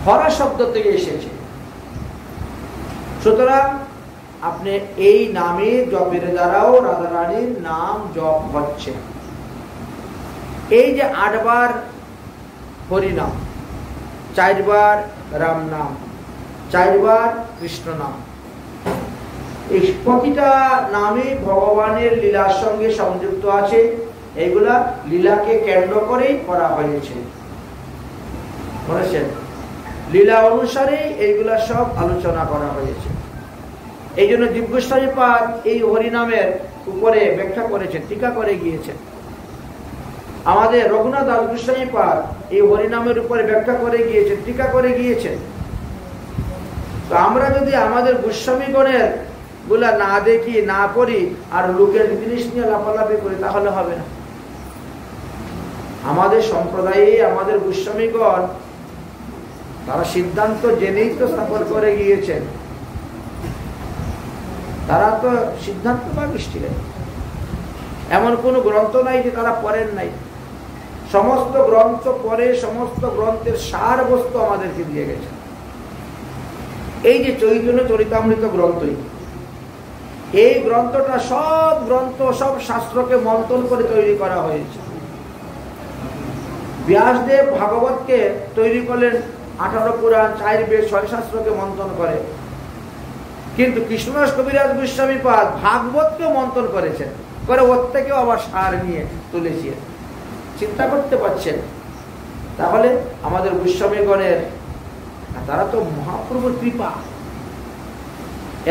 হরা শব্দ থেকে এসেছে। সুতরাং আপনি এই নামে জপের দ্বারাও রাধারানীর নাম জপ হচ্ছে। এই যে 8 বার হরিনাম, 4 বার রাম নাম, 4 বার কৃষ্ণ নাম, এই প্রতিটা নামে ভগবানের লীলার সঙ্গে সংযুক্ত আছে। এইগুলা লীলাকে কেন্দ্র করেই করা হয়েছে, বলেছেন। লীলা অনুসারে এইগুলা সব আলোচনা করা হয়েছে। এই জন্য দিব্যস্বামীপাদ এই হরিনামের উপরে ব্যাখ্যা করেছেন, টিকা করে গিয়েছেন। আমাদের রঘুনাথ দাস গোস্বামীপাদ এই হরিনামের উপরে ব্যাখ্যা করে গিয়েছেন, টিকা করে গিয়েছেন। তো আমরা যদি আমাদের গোস্বামীগণের গুলা না দেখি, না পড়ি, আর লোকের জিনিস নিয়ে লাফালাফি করি, তাহলে হবে না। আমাদের সম্প্রদায়ে আমাদের গোস্বামীগণ তারা সিদ্ধান্ত জেনেই তো স্থাপন করে গিয়েছেন। তারা তো সিদ্ধান্ত পাবিস ছিলেন। এমন কোন গ্রন্থ নাই যে তারা পড়েন নাই। সমস্ত গ্রন্থ পড়ে, সমস্ত গ্রন্থের সার বস্তু আমাদেরকে দিয়ে গেছে। এই যে চৈতন্য চরিতামৃত গ্রন্থই, এই গ্রন্থটা সব গ্রন্থ, সব শাস্ত্রকে মন্থন করে তৈরি করা হয়েছে। ব্যাসদেব ভাগবতকে তৈরি করলেন 18 পুরাণ, 4 বেদ, 6 শাস্ত্রকে মন্থন করে। কিন্তু কৃষ্ণদাস কবিরাজ গোস্বামীপাদ ভাগবতকে মন্থন করেছেন, করে ওর থেকেও আবার সার নিয়ে তুলেছেন। চিন্তা করতে পারছেন? তাহলে আমাদের গোস্বামীগণের, তারা তো মহাপ্রভুর কৃপা,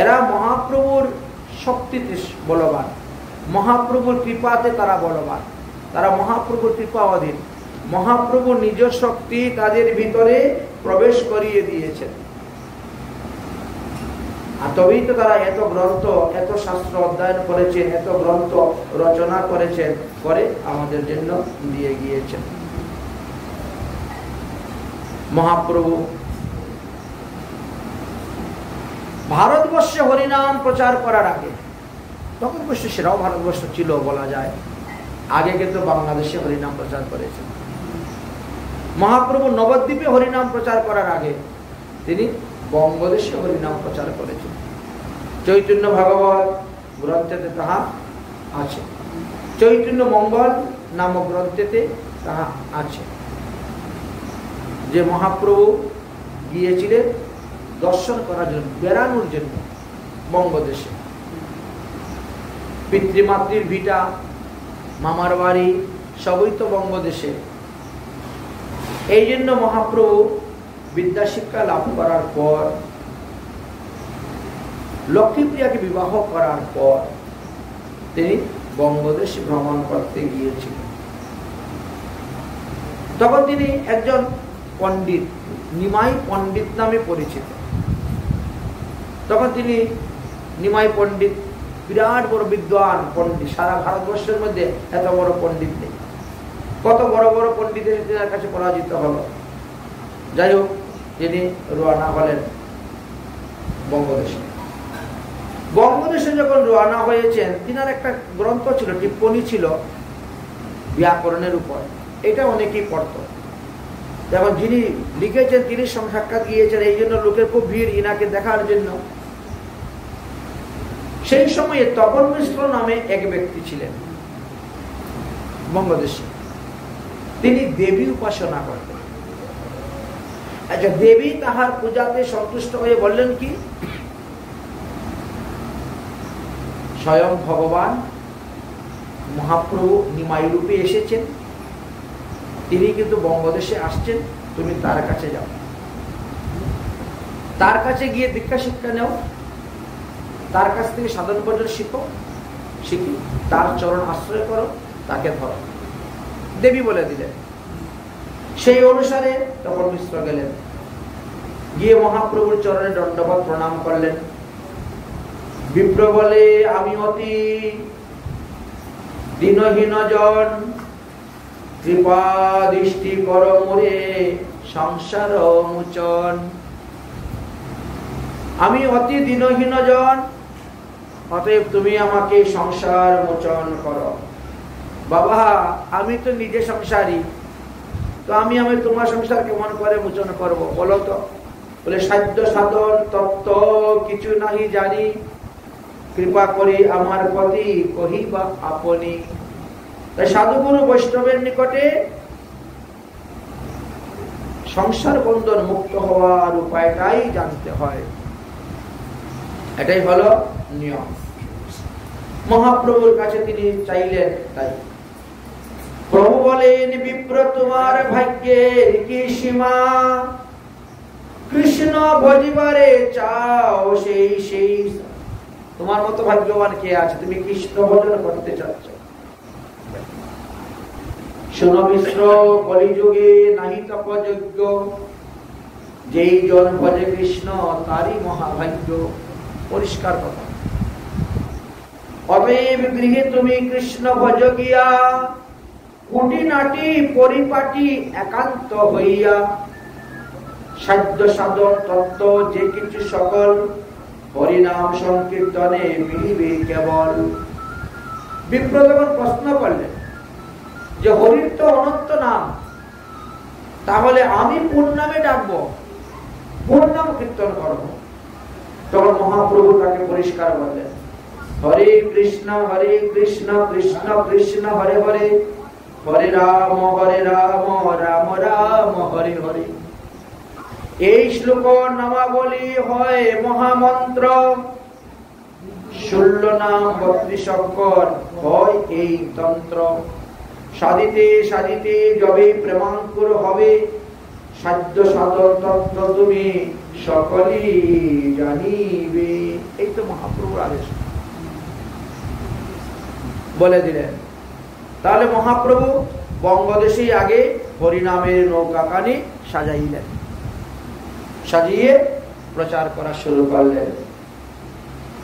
এরা মহাপ্রভুর শক্তিতে বলবান, মহাপ্রভুর কৃপাতে তারা বলবান, তারা মহাপ্রভুর কৃপা অধীন। মহাপ্রভু নিজ শক্তি তাদের ভিতরে প্রবেশ করিয়ে দিয়েছেন। আর তবেই তো তারা এত গ্রন্থ, এত শাস্ত্র অধ্যয়ন করেছেন, এত গ্রন্থ রচনা করেছেন, করে আমাদের জন্য দিয়ে গিয়েছেন। মহাপ্রভু ভারতবর্ষে হরিনাম প্রচার করার আগে, তখন অবশ্য সেরাও ভারতবর্ষ ছিল বলা যায়, আগে কিন্তু বাংলাদেশে হরিনাম প্রচার করেছেন। মহাপ্রভু নবদ্বীপে হরিনাম প্রচার করার আগে তিনি বঙ্গদেশে হরিনাম প্রচার করেছেন। চৈতন্য ভাগবত গ্রন্থেতে তাহা আছে, চৈতন্য মঙ্গল নামক গ্রন্থেতে তাহা আছে, যে মহাপ্রভু গিয়েছিলেন দর্শন করার জন্য, বেড়ানোর জন্য বঙ্গদেশে। পিতৃমাতৃর ভিটা, মামার বাড়ি সবই তো বঙ্গদেশে। এই জন্য মহাপ্রভু বিদ্যা শিক্ষা লাভ করার পর, লক্ষ্মীপ্রিয়াকে বিবাহ করার পর তিনি বঙ্গদেশ ভ্রমণ করতে গিয়েছিলেন। তখন তিনি একজন পণ্ডিত, নিমাই পণ্ডিত নামে পরিচিত। তখন তিনি নিমাই পণ্ডিত, বিরাট বড় বিদ্বান পণ্ডিত। সারা ভারতবর্ষের মধ্যে এত বড় পণ্ডিত নেই। কত বড় বড় পণ্ডিতের তার কাছে পরাজিত হলো। যাই হোক, তিনি রওনা হলেন বঙ্গদেশে। বঙ্গদেশে যখন রওনা হয়েছেন, তিনার একটা গ্রন্থ ছিল, টিপ্পনী ছিল ব্যাকরণের উপর। এটা অনেকেই পড়ত। যখন যিনি লিখেছেন তিনি সাক্ষাৎ গিয়েছেন, এই জন্য লোকের খুব ভিড় ইনাকে দেখার জন্য। সেই সময়ে তপন মিশ্র নামে এক ব্যক্তি ছিলেন বঙ্গদেশে। তিনি দেবী উপাসনা করতেন। আচ্ছা, দেবী তাহার পূজাতে সন্তুষ্ট হয়ে বললেন কি, স্বয়ং ভগবান মহাপ্রভু নিমাই রূপে এসেছেন, তিনি কিন্তু বঙ্গদেশে আসছেন, তুমি তার কাছে যাও, তার কাছে গিয়ে দীক্ষা শিক্ষা নেও, তার কাছ থেকে সাধন ভজন শিখি, তার চরণ আশ্রয় করো, তাকে ধরো। দেবী বলে দিলেন। সেই অনুসারে তপন মিশ্র গেলেন, গিয়ে মহাপ্রভুর চরণে দণ্ডবত প্রণাম করলেন। বিপ্র বলে, আমি অতি দীনহীন জন, কৃপা দৃষ্টি কর মোরে সংসার মোচন। আমি অতি দীনহীন জন, অতএব তুমি আমাকে সংসার মোচন করো। বাবা, আমি তো নিজে সংসারী, তো আমি তোমার সংসার কেমন করে মোচন করব বলো তো? বলে সাধ্য সাধন তত্ত্ব কিছু নাহি জানি, কৃপা করি আমার প্রতি কহিবা আপনি। তাই সাধুগুরু বৈষ্ণবের নিকটে সংসার বন্ধন মুক্ত হওয়ার উপায়টাই জানতে হয়, এটাই হলো নিয়ম। মহাপ্রভুর কাছে তিনি চাইলেন তাই। প্রভু বলেন, বিপ্র তোমার ভাগ্যের কি সীমা, কৃষ্ণ ভজিবারে চাও সেই সেই। তোমার মতো ভাগ্যবান কে আছে, তুমি কৃষ্ণ ভজন করতে চাচ্ছ। শুনো মিশ্র, কলিযুগে নাহি তপযোগ্য, যেই জন ভজে কৃষ্ণ তারই মহাভাগ্য। পরিষ্কার কথা। অতএব গৃহে তুমি কৃষ্ণ ভজ গিয়া, কুটি নাটি পরিপাটি একান্ত হইয়া, সাধ্য সাধন তত্ত্ব যে কিছু সকল, হরিনাম সংকীর্তনে মিলিবে কেবল। বিপ্র যখন প্রশ্ন করলেন যে হরির তো অনন্ত নাম, তাহলে আমি কোন নামে ডাকবো, কোন নাম কীর্তন করব? তখন মহাপ্রভু তাকে পরিষ্কার বললেন, হরে কৃষ্ণ কৃষ্ণ কৃষ্ণ হরে হরে, হরে রাম রাম রাম হরে হরে। এই শ্লোক নামাবলী হয় মহামন্ত্র, 16 নাম 32 অক্ষর হয় এই তন্ত্র। সাধিতে সাধিতে যবে প্রেমাঙ্কুর হবে, সাধ্য সাধন তত্ত্ব তুমি সকলেই জানিবে। এই তো মহাপ্রভুর আদেশ বলে দিলেন। তাহলে মহাপ্রভু বঙ্গদেশেই আগে হরিনামের নৌকাখানি সাজাইলেন, সাজিয়ে প্রচার করা শুরু করলেন।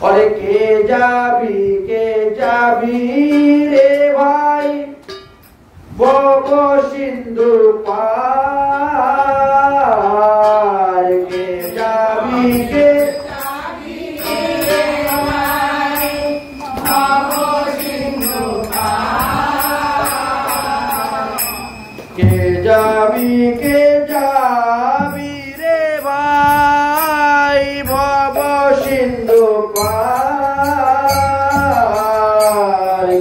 অরে কে যাবি রে ভাই, বব সিন্ধু পার, কে যাবি কে যাবি রে ভাই, ভব সিন্ধু পার,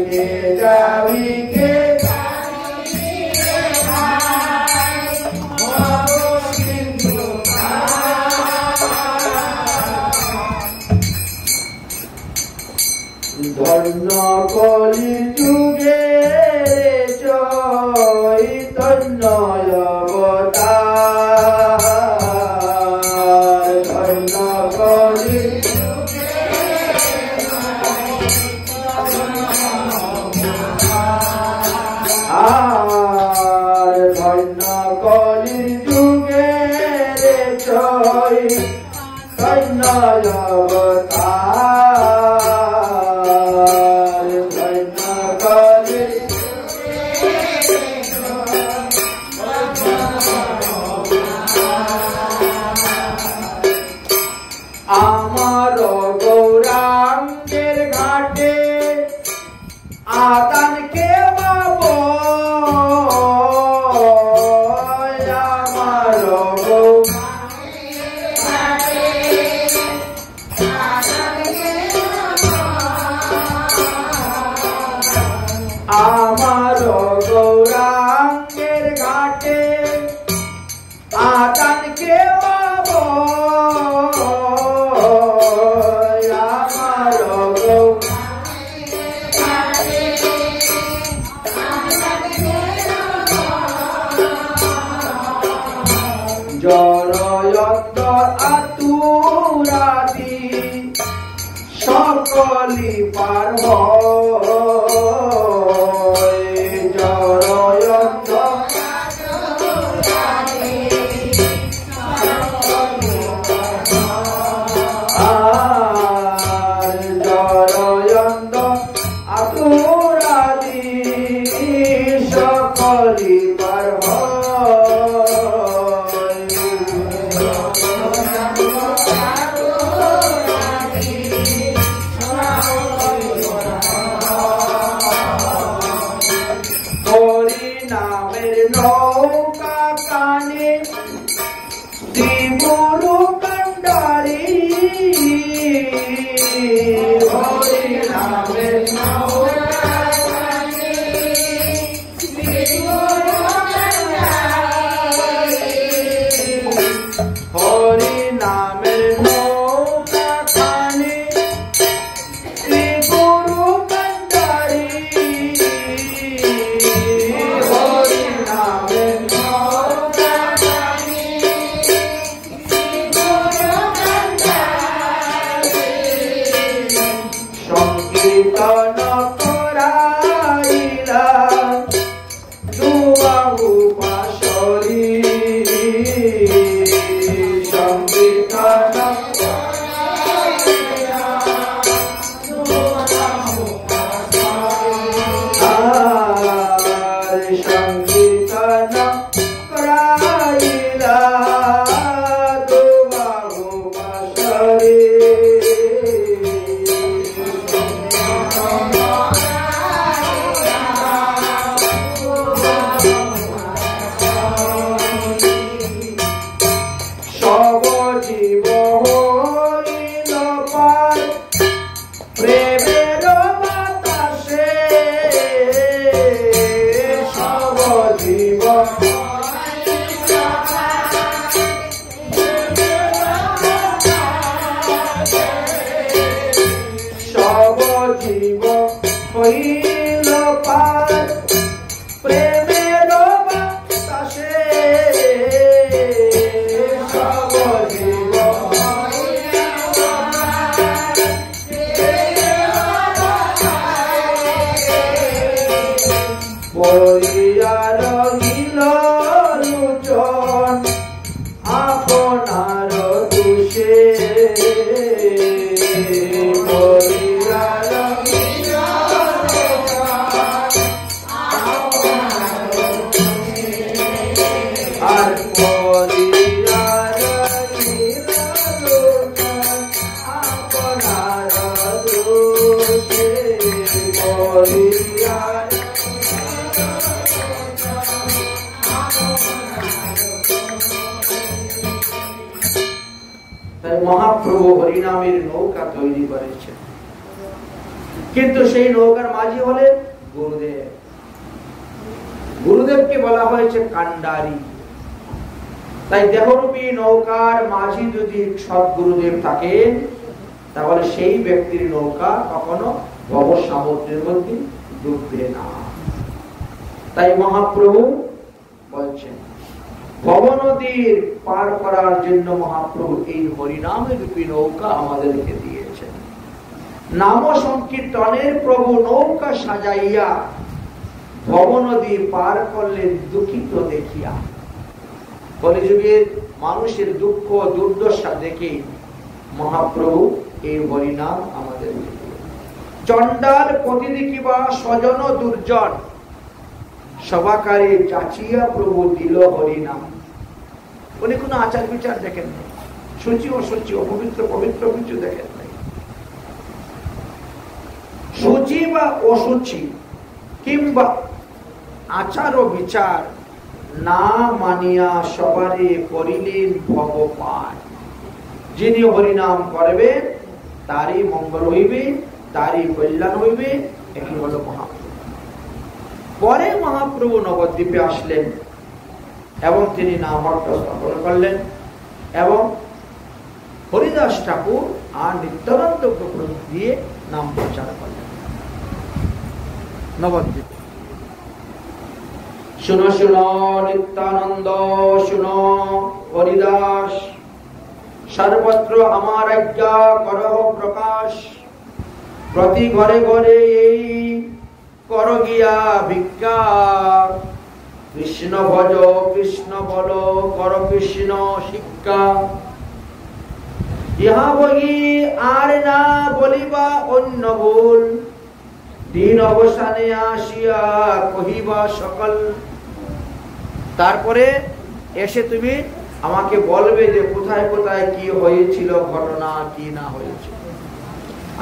কে যাবি কে ধন্য কলি যুগে চৈতন্য অবতার, ধন্য কলি আর ধন্য কলি যুগে চৈতন্য অবতার, ধন্য কলি আমার গৌরাঙ্গের ঘাটে আদান কে বাবো, আমার আমার গৌরাঙ্গের ঘাটে আদান কে বাবো, আমার জড়য়ন্তর আতুরাদি সকলি পার হয়, জড়য়ন্তর আর জড়য়ন্তর আতুরাদি সকলি পার হয়। শ্রী গুরু কান্ডারি হরি নামের হরি নামের নৌকা খানি শ্রী গুরু কান্ডারি হরি নামের নৌকা খানি শ্রী গুরু কান্ডারি সংকীর্তন করাইলা দুবাহু পাশরি মহাপ্রভু হরিনামের নৌকা তৈরি করেছেন, কিন্তু সেই নৌকার মাঝি হলেন গুরুদেব। গুরুদেবকে বলা হয়েছে কান্ডারি। তাই দেহরূপী নৌকার মাঝি যদি সদ্গুরুদেব থাকেন, তাহলে সেই ব্যক্তির নৌকা কখনো ভব সমুদ্রের মধ্যে ডুববে না। তাই মহাপ্রভু বলছেন, ভব নদীর পার করার জন্য মহাপ্রভু এই হরিনামের রূপী নৌকা আমাদেরকে দিয়েছেন। নাম সংকীর্তনের প্রভু নৌকা সাজাইয়া ভব নদী পার করলেন দুঃখিত দেখিয়া। কলিযুগের মানুষের দুঃখ দুর্দশা দেখে মহাপ্রভু এই হরিনাম আমাদের চণ্ডাল প্রতিদিকি বা স্বজন দুর্জন সভাকারে চাচিয়া প্রভু দিল হরিনাম। উনি কোন আচার বিচার দেখেন নাই, সূচি অসুচি অপবিত্র পবিত্র কিছু দেখেন নাই। সূচি বা অসুচি কিংবা আচার ও বিচার না মানিয়া সবারে করিলেন ভগবান। যিনি হরিনাম করবেন তারই মঙ্গল হইবে, তারই কল্যাণ হইবে। এটি হল মহাপ্রভু। পরে মহাপ্রভু নবদ্বীপে আসলেন এবং তিনি নামহট্ট স্থাপন করলেন এবং হরিদাস ঠাকুর আর নিত্যানন্দ দিয়ে নাম প্রচার করলেন নবদ্বীপে। শুনো শুনো নিত্যানন্দ, শুনো হরিদাস, সর্বত্র আমার আজ্ঞা করহ প্রকাশ। প্রতি ঘরে ঘরে এই কর গিয়া ভিক্ষা। কৃষ্ণ ভজ কৃষ্ণ বল, কর কৃষ্ণ শিক্ষা। ইহা বলি আর না বলিবা অন্য ভুল। দিন অবসানে আসিয়া কহিবা সকল। তারপরে এসে তুমি আমাকে বলবে যে কোথায় কোথায় কি হয়েছিল, ঘটনা কি না হয়েছিল।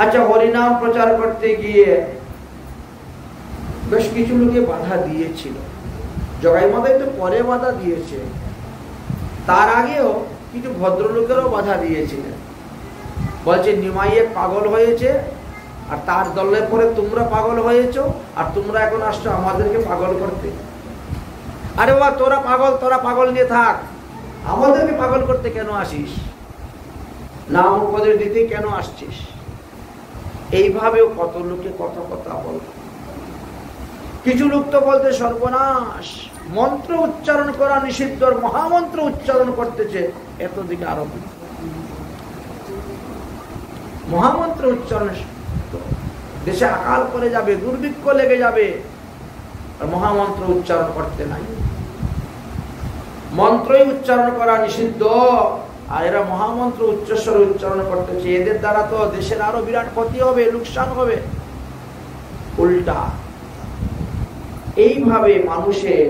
আচ্ছা, হরিনাম প্রচার করতে গিয়ে বেশ কিছু লোকে বাধা দিয়েছিল। জগাই মাথায় তো পরে বাধা দিয়েছে, তার আগেও কিছু ভদ্রলোকেরও বাধা দিয়েছিলেন, বলছে নিমাইয়ে পাগল হয়েছে আর তার দলে পরে তোমরা পাগল হয়েছো আর তোমরা এখন আসছো আমাদেরকে পাগল করতে। আরে বাবা, তোরা পাগল নিয়ে থাক, আমাদেরকে পাগল করতে কেন আসিস? নাম উপদেশ দিতে কেন আসছিস? এইভাবেও কত লোকে কত কথা বল। কিছু লোক তো বলতে সর্বনাশ, মন্ত্র উচ্চারণ করা নিষিদ্ধ, মহামন্ত্র উচ্চারণ করতেছে, এতদিকে আরো মহামন্ত্র উচ্চারণ, দেশে আকাল করে যাবে, দুর্ভিক্ষ লেগে যাবে, আর মহামন্ত্র উচ্চারণ করতে নাই। মন্ত্রই উচ্চারণ করা নিষিদ্ধ, আর এরা মহামন্ত্র উচ্চস্বরে উচ্চারণ করতেছে। এদের দ্বারা তো দেশের আরো বিরাট ক্ষতি হবে, লোকসান হবে। উল্টা এইভাবে মানুষের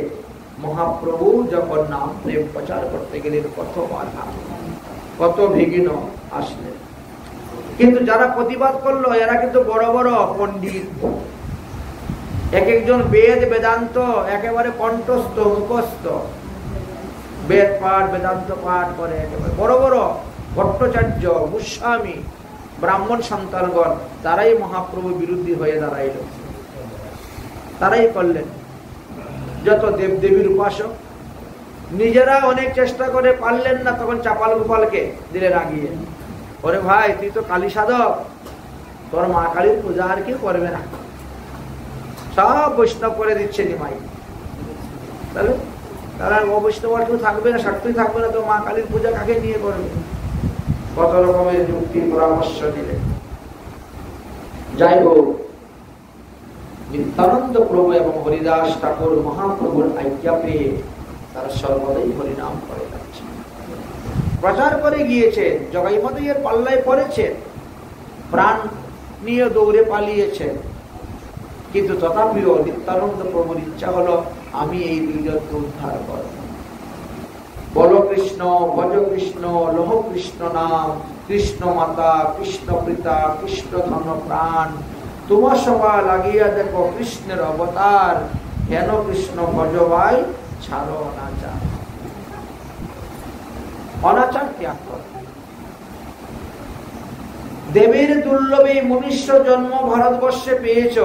মহাপ্রভু যখন নাম প্রেম প্রচার করতে গেলেন, কত বাধা, কত বিঘ্ন আসলেন। কিন্তু যারা প্রতিবাদ করলো এরা কিন্তু বড় বড় পণ্ডিত, এক একজন বেদ বেদান্ত একেবারে কণ্ঠস্থ, মুখস্থ, বেদ পাঠ বেদান্ত পাঠ করে একেবারে বড় বড় ভট্টাচার্য, গোস্বামী, ব্রাহ্মণ সন্তানগণ, তারাই মহাপ্রভু বিরোধী হয়ে দাঁড়াইল। তারাই করলেন যত দেবদেবীর উপাসক। নিজেরা অনেক চেষ্টা করে পারলেন না, তখন চাপাল গোপালকে দিলে রাগিয়ে, ওরে ভাই তুই তো কালী সাধক, তোর মা কালীর পূজা আর কেউ করবে না, সব বৈষ্ণব করে দিচ্ছে নিমাই। তাহলে তারা অবৈষ্ণব আর কেউ থাকবে না, শাক্তই থাকবে না, তো মা কালীর পূজা কাকে নিয়ে করবে? কত রকমের যুক্তি পরামর্শ দিলে। যাই হোক, নিত্যানন্দ প্রভু এবং হরিদাস ঠাকুর মহাপ্রভুর আজ্ঞা পেয়ে তারা সর্বদাই হরিনাম করে যাচ্ছে, প্রচার করে গিয়েছেন, জগাই মাদইয়ের পাল্লায় পড়েছেন, প্রাণ নিয়ে দৌড়ে পালিয়েছেন। কিন্তু তথাপিও নিত্যানন্দ প্রভুর ইচ্ছা হলো আমি এই দুইজনকে উদ্ধার করব। বল কৃষ্ণ, ভজ কৃষ্ণ, লোহ কৃষ্ণ নাম, কৃষ্ণ মাতা, কৃষ্ণ পিতা, কৃষ্ণ ধন প্রাণ, তোমার সভা লাগিয়া দেখো কৃষ্ণের অবতার, হেন কৃষ্ণ ভজবাই ছাড়ো অনাচার। অনাচার ত্যাগ কর। দেবীর দুর্লভে মনুষ্য জন্ম ভারতবর্ষে পেয়েছ,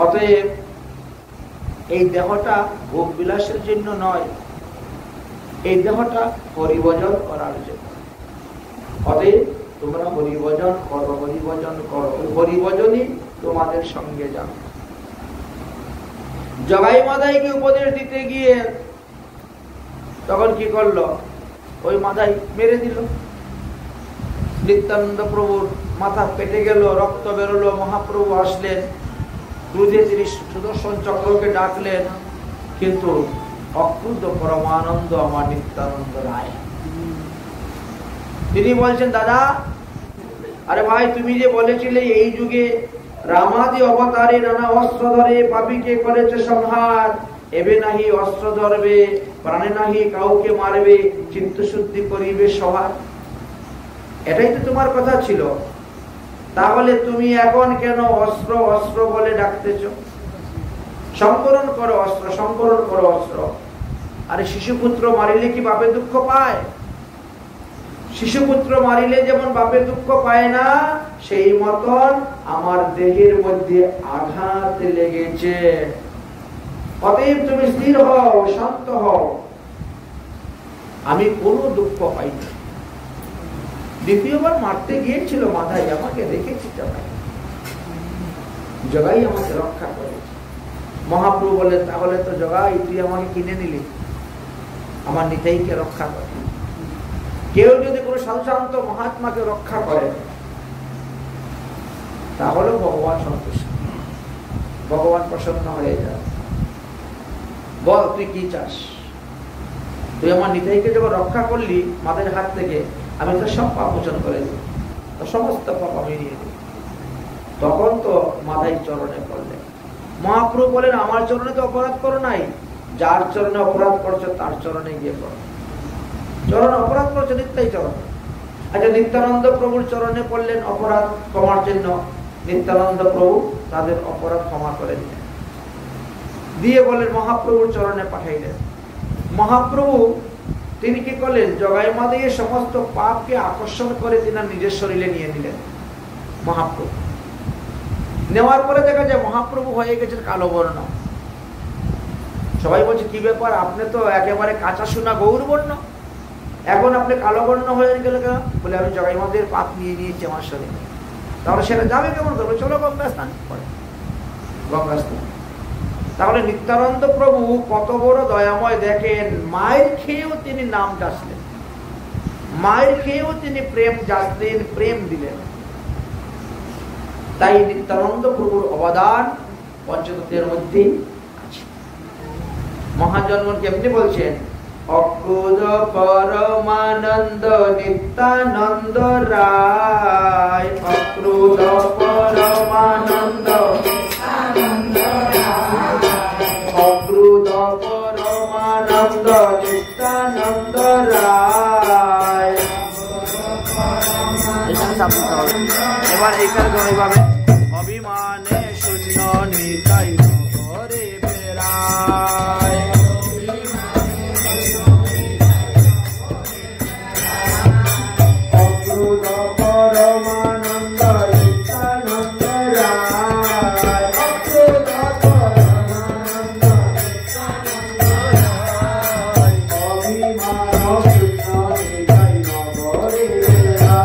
অতএব এই দেহটা ভোগ বিলাসের জন্য নয়, এই দেহটা হরিভজন করার জন্য। অতএব তোমরা হরিভজন করো, হরিভজন করো, হরিভজনই তোমাদের সঙ্গে যাবে। জগাই মাদাইকে উপদেশ দিতে গিয়ে তখন কি করলো, ওই মাদাই মেরে দিল। নিত্যানন্দ প্রভুর মাথা পেটে গেল, রক্ত বেরোলো। মহাপ্রভু আসলেন, ক্রুধে তিনি সুদর্শন চক্রকে ডাকলেন, কিন্তু অক্রুদ্ধ পরমানন্দ আমার নিত্যানন্দ রায়, তিনি বলছেন দাদা, আরে ভাই তুমি যে বলেছিলে এই যুগে রামাদি অবতারে নানা অস্ত্র ধরে পাপীকে করেছে সংহার, এবে নাহি অস্ত্র ধরবে, প্রাণে নাহি কাউকে মারবে, চিত্ত শুদ্ধি করিবে সবার। এটাই তো তোমার কথা ছিল, তাহলে তুমি এখন কেন অস্ত্র অস্ত্র বলে ডাকতেছ? সংবরণ করো অস্ত্র, সংবরণ করো অস্ত্র। আরে শিশুপুত্র মারিলে কি বাপে দুঃখ পায়? শিশুপুত্র মারিলে যেমন বাপে দুঃখ পায় না, সেই মতন আমার দেহের মধ্যে আঘাত লেগেছে, অতএব তুমি স্থির হও, শান্ত হও, আমি কোনো দুঃখ পাইনি। দ্বিতীয়বার মারতে গিয়েছিল মাথায়, আমাকে দেখেছি জগাই, জগাই আমাকে রক্ষা করেছে। মহাপ্রভু বলে তাহলে তো জগাই তুই আমাকে কিনে নিলি, আমার নিতাইকে রক্ষা করে। কেউ যদি কোনো সাধুশান্ত মহাত্মাকে রক্ষা করে তাহলে ভগবান সন্তুষ্ট, ভগবান প্রসন্ন হয়ে যায়। বল তুই কি চাস? তুই আমার নিতাইকে যখন রক্ষা করলি মাদের হাত থেকে, আমি তো সব পাপ মোচন করে দিই, সমস্ত পাপ আমি নিয়ে দিই। তখন তো মাদাই চরণে পড়লেন। মহাপ্রভু বলেন আমার চরণে তো অপরাধ করো নাই, যার চরণে অপরাধ করছো তার চরণে গিয়ে করো। চরণ অপরাধ করছো নিত্যাই চরণে। আচ্ছা, নিত্যানন্দ প্রভুর চরণে পড়লেন অপরাধ ক্ষমার জন্য, নিত্যানন্দ প্রভু তাদের অপরাধ ক্ষমা করে দিলেন, দিয়ে বলেন মহাপ্রভুর চরণে পাঠাইলেন। মহাপ্রভু তিনি কি করলেন, জগাই মাদে সমস্ত পাপকে আকর্ষণ করে তিনি নিজের শরীরে নিয়ে নিলেন মহাপ্রভু। নেওয়ার পরে দেখা যায় মহাপ্রভু হয়ে গেছেন কালো বর্ণ। সবাই বলছে কি ব্যাপার, আপনি তো একেবারে কাঁচা সোনা গৌর বর্ণ, এখন আপনি কালো বর্ণ হয়ে গেল কেন? বলে আমি জগাই মাদের পাপ নিয়ে নিয়েছি আমার শরীরে। তাহলে সেটা যাবে কেমন করবো? চলো গঙ্গা স্নান করে, গঙ্গা স্নান। তাহলে নিত্যানন্দ প্রভু কত বড় দয়াময় দেখেন, মায়ের খেয়েও তিনি নাম যাচলেন, মায়ের খেয়েও তিনি প্রেম যাচলেন, প্রেম দিলেন। তাই নিত্যানন্দ প্রভুর অবদান পঞ্চতত্ত্বের মধ্যেই আছে। মহাজন্মন কেমনি বলছেন, অক্রুধ পরমানন্দ নিত্যানন্দ রায়, অক্রুধ পরমানন্দ অক্রুধ পরমানন্দ নিত্যানন্দ রায়। এবার এইখানে এইভাবে অভিমানে শূন্য নিতাই ঘরে বেড়ায়, অক্রুধ পরমানন্দ নিত্যানন্দ রায়, অক্রুধ পরমানন্দ অভিমান শূন্য নিতাই ঘরে বেড়ায়।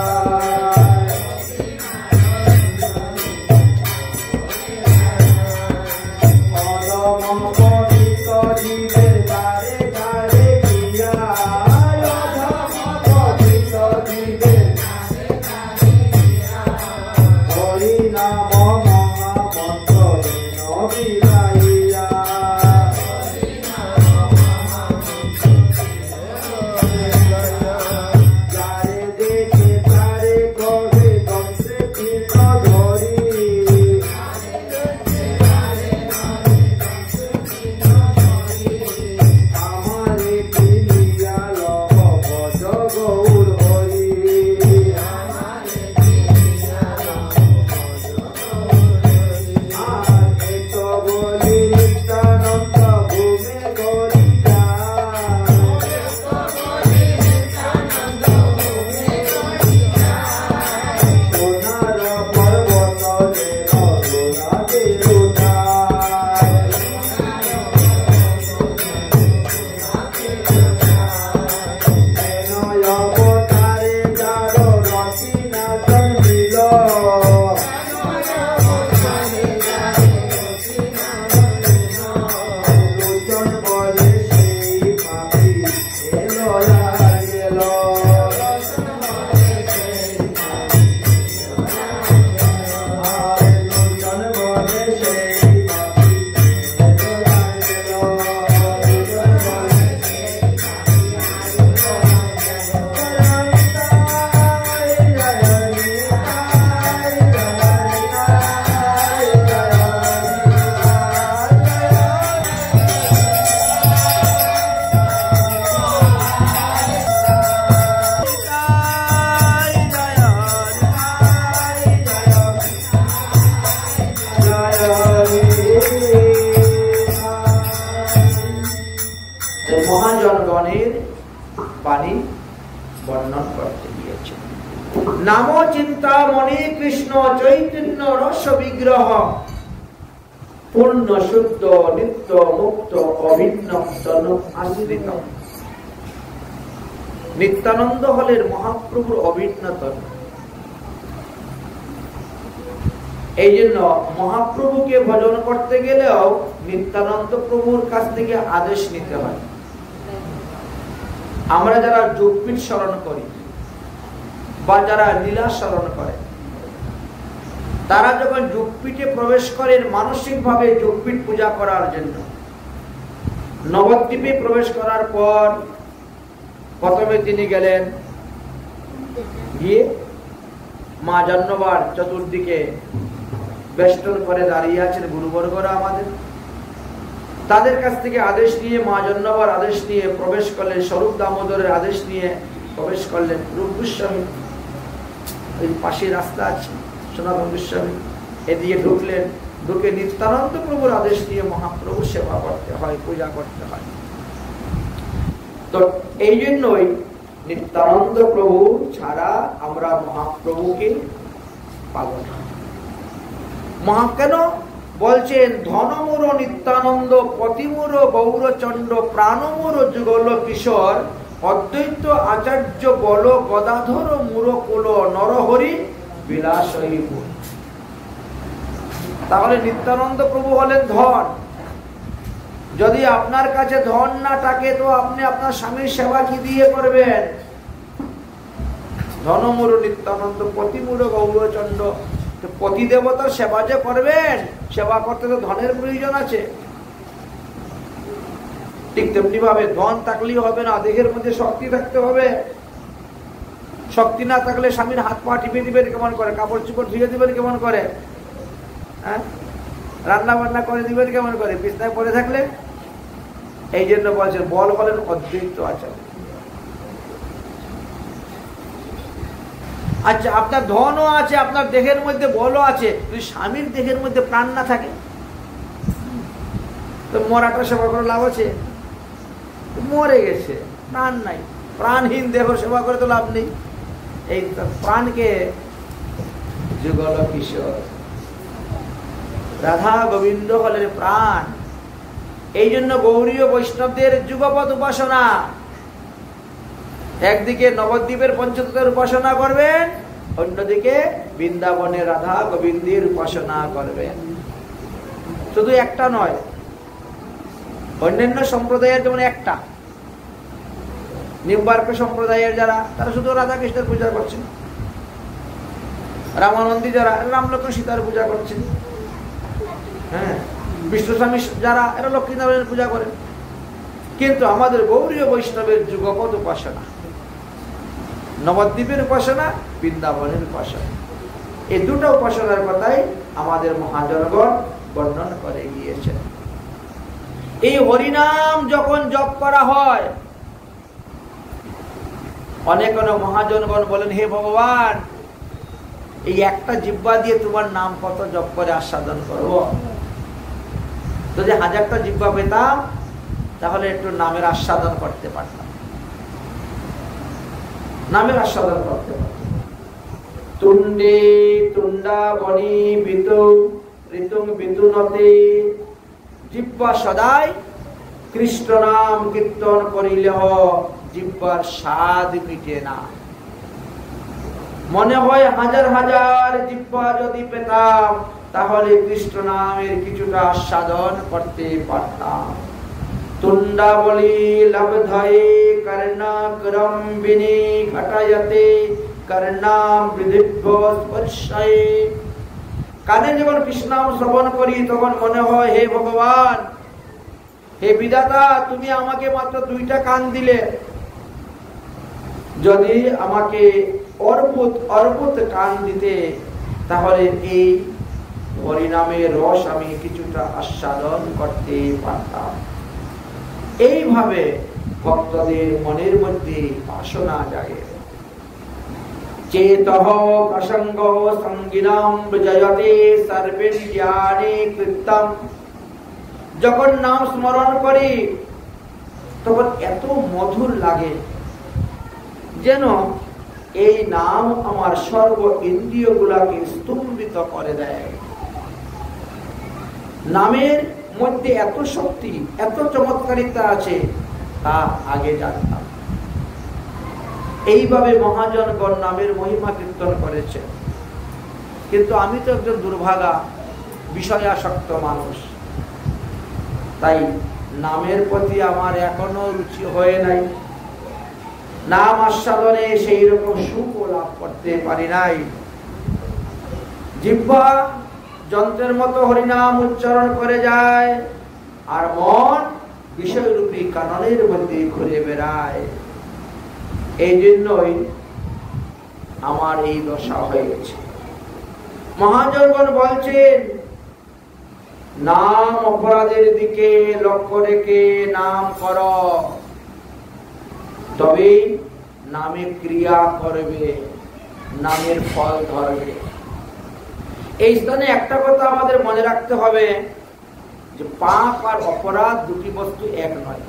মহাজনগণের বাণী বর্ণন করতে দিয়েছে। নাম চিন্তামণি কৃষ্ণ চৈতন্য রস বিগ্রহ, পূর্ণ শুদ্ধ নিত্য মুক্ত অভিন্ন তনু আশ্রিত। নিত্যানন্দ হলেন মহাপ্রভুর অভিন্ন তনু। এই জন্য মহাপ্রভুকে ভজন করতে গেলেও নিত্যানন্দ প্রভুর কাছ থেকে আদেশ নিতে হয়। আমরা যারা যোগপীঠ স্মরণ করি বা যারা লীলা স্মরণ করে, তারা যখন যোগপীঠে প্রবেশ করেন মানসিক ভাবে যোগপীঠ পূজা করার জন্য, নবদ্বীপে প্রবেশ করার পর প্রথমে তিনি গেলেন, গিয়ে মা জাহ্নবার চতুর্দিকে বেষ্টন করে দাঁড়িয়ে আছেন গুরুবর্গরা আমাদের, তাদের কাছ থেকে আদেশ নিয়ে মা জাহ্নবার আদেশ নিয়ে প্রবেশ করলেন, স্বরূপ দামোদরের আদেশ নিয়ে প্রবেশ করলেন। রূপ গোস্বামী ওই পাশে রাস্তা আছে, সনাতন গোস্বামী এদিকে ঢুকলেন, ঢুকে নিত্যানন্দ প্রভুর আদেশ নিয়ে মহাপ্রভু সেবা করতে হয়, পূজা করতে হয়। তো এই জন্যই নিত্যানন্দ প্রভু ছাড়া আমরা মহাপ্রভুকে পাব না। কেন বলছেন ধনমূর নিত্যানন্দ পতিমূর গৌরচন্দ্র প্রাণমূর যুগল কিশোর অদ্বৈত আচার্য বল গদাধর মূরকুল নরহরি বিলাস। তাহলে নিত্যানন্দ প্রভু হলেন ধন। যদি আপনার কাছে ধন না থাকে তো আপনি আপনার স্বামীর সেবা কি দিয়ে করবেন? ধনমূর নিত্যানন্দ পতিমূর গৌরচন্দ্র, পতি দেবতার সেবা যে করবেন, সেবা করতে তো ধনের প্রয়োজন আছে। ঠিক তেমনি ভাবে ধন থাকলেই হবে না, দেহের মধ্যে শক্তি থাকতে হবে। শক্তি না থাকলে স্বামীর হাত পা টিপে দিবেন কেমন করে, কাপড় চোপড় ধুয়ে দিবেন কেমন করে, হ্যাঁ, রান্না বান্না করে দিবেন কেমন করে বিছনায় পড়ে থাকলে? এই জন্য বলছেন বল বলেন অদ্বৈত আচার্য। আচ্ছা, আপনার ধনও আছে, আপনার দেহের মধ্যে বলও আছে, যদি স্বামীর দেহের মধ্যে প্রাণ না থাকে তো মরাটা সেবা করে লাভ আছে? মরে গেছে, প্রাণ নাই, প্রাণহীন দেহ সেবা করে তো লাভ নেই। এই প্রাণকে যুগল কিশোর, রাধা গোবিন্দ হলেন প্রাণ। এই জন্য গৌরীয় বৈষ্ণবদের যুগপৎ উপাসনা, একদিকে নবদ্বীপের পঞ্চতত্ত্বের উপাসনা করবেন, অন্যদিকে বৃন্দাবনের রাধা গোবিন্দের উপাসনা করবেন। শুধু একটা নয়, অন্যান্য সম্প্রদায়ের যেমন একটা, নিম্বার্ক সম্প্রদায়ের যারা, তারা শুধু রাধা কৃষ্ণের পূজা করছেন। রামানন্দী যারা, রামলক্ষ্মণ সীতার পূজা করছেন। হ্যাঁ, বিষ্ণুস্বামী যারা, এরা লক্ষ্মীনারায়ণের পূজা করেন। কিন্তু আমাদের গৌরীয় বৈষ্ণবের যুগপৎ উপাসনা, নবদ্বীপের উপাসনা, বৃন্দাবনের উপাসনা, এই দুটো উপাসনার কথাই আমাদের মহাজনগণ বর্ণন করে গিয়েছেন। এই হরিনাম যখন জপ করা হয়, অনেক অনেক মহাজনগণ বলেন, হে ভগবান, এই একটা জিহ্বা দিয়ে তোমার নাম কত জপ করে আস্বাদন করব। যদি 1000টা জিহ্বা পেতাম তাহলে একটু নামের আস্বাদন করতে পারতাম, নামের আস্বাদন করতে পারতাম। তুণ্ডে তুণ্ডা বনি বিতু ঋতুং বিতুনতে, জিহ্বা সদাই কৃষ্ণ নাম কীর্তন করিলে জিহ্বার স্বাদ মিটে না। মনে হয় 1000 জিহ্বা যদি পেতাম তাহলে কৃষ্ণ নামের কিছুটা আস্বাদন করতে পারতাম। তুণ্ডা বলি লব্ধয়ে কর্ণাকরম্বিনী ঘটায়তে কর্ণাম বিদিভ্য স্পর্শয়ে। কানে যখন কৃষ্ণ নাম শ্রবণ করি তখন মনে হয়, হে ভগবান, হে বিধাতা, তুমি আমাকে মাত্র 2টা কান দিলে, যদি আমাকে অর্বুত কান দিতে তাহলে এই হরিনামের রস আমি কিছুটা আস্বাদন করতে পারতাম। এইভাবে ভক্তদের মনের মধ্যে বাসনা জাগে। চেতঃ প্রসঙ্গ সঙ্গিনাম বিজয়তে সর্বেন্দ্রিয়াণি কৃত্যম। যখন নাম স্মরণ করি তখন এত মধুর লাগে, যেন এই নাম আমার সর্ব ইন্দ্রিয়গুলাকে স্তম্ভিত করে দেয়। নামের মধ্যে এত শক্তি, এত চমৎকারিতা আছে, তা আগে জানতাম। এইভাবে মহাজনগণ নামের মহিমা কীর্তন করেছে। কিন্তু আমি তো একজন দুর্ভাগা, বিষয়াসক্ত মানুষ, তাই নামের প্রতি আমার এখনো রুচি হয়ে নাই। নাম আস্বাদনে সেই রকম সুখ লাভ করতে পারি নাই। জিহ্বা যন্ত্রের মতো হরিনাম উচ্চারণ করে যায়, আর মন বিষয়রূপী কাননের মধ্যে ঘুরে বেড়ায়। এই জন্যই আমার এই দশা হয়ে গেছে। মহাজনগণ বলছেন, নাম অপরাধের দিকে লক্ষ্য রেখে নাম কর, তবে নামে ক্রিয়া করবে, নামের ফল ধরবে। এই স্থানে একটা কথা আমাদের মনে রাখতে হবে যে পাপ আর অপরাধ দুটি বস্তু এক নয়।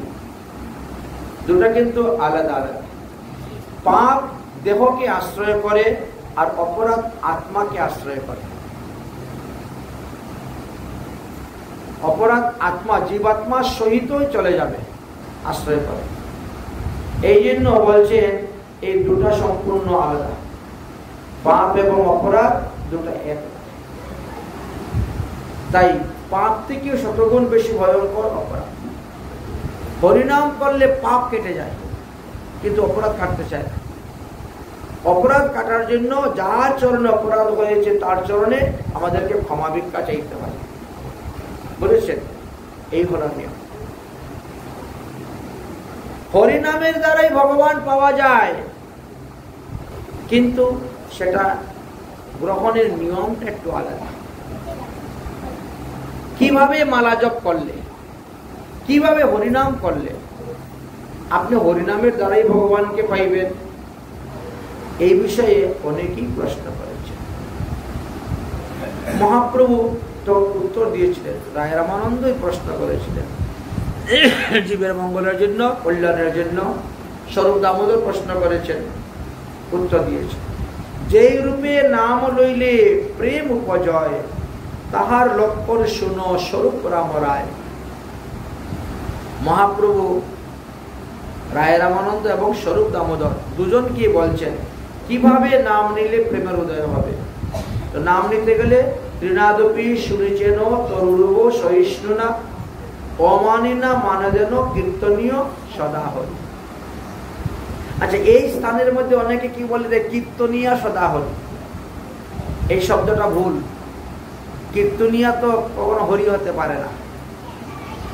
দুটা কিন্তু আলাদা আলাদা। পাপ দেহকে আশ্রয় করে আর অপরাধ আত্মাকে আশ্রয় করে। অপরাধ আত্মা জীবাত্মার সহিতই চলে যাবে, আশ্রয় করে। এই জন্য বলছেন এই দুটা সম্পূর্ণ আলাদা, পাপ এবং অপরাধ দুটা এক। তাই পাপ থেকে শতগুণ বেশি ভয়ঙ্কর অপরাধ। হরিনাম করলে পাপ কেটে যায়, কিন্তু অপরাধ কাটতে চায় না। অপরাধ কাটার জন্য যার চরণে অপরাধ হয়েছে তার চরণে আমাদেরকে ক্ষমা ভিক্ষা চাইতে হয়, বলেছেন। এই হল নিয়ম। হরিনামের দ্বারাই ভগবান পাওয়া যায়, কিন্তু সেটা গ্রহণের নিয়মটা একটু আলাদা। কিভাবে মালা জপ করলে, কিভাবে হরিনাম করলে আপনি হরিনামের দ্বারাই ভগবানকে পাইবেন, এই বিষয়ে অনেকেই প্রশ্ন করেছেন। মহাপ্রভু তো উত্তর দিয়েছিলেন, রায় রামানন্দই প্রশ্ন করেছিলেন জীবের মঙ্গলের জন্য, কল্যাণের জন্য। স্বরূপ দামোদর প্রশ্ন করেছেন, উত্তর দিয়েছেন। যেই রূপে নাম লইলে প্রেম উপজয়, তাহার লক্ষণ শুনো স্বরূপ রাম রায়। মহাপ্রভু রায় রামানন্দ এবং স্বরূপ দামোদর দুজনকে বলছেন কিভাবে নাম নিলে প্রেমের উদয় হবে। তো নাম নিতে গেলে ত্রিনাদপি সুরিচেন তরুরব সহিষ্ণুনা অমানিনা মানদেন কীর্তনীয় সদা হরি। আচ্ছা, এই স্থানের মধ্যে অনেকে কি বলে যে কীর্তনীয় সদা হরি, এই শব্দটা ভুল। কীর্তনীয় তো কখনো হরি হতে পারে না।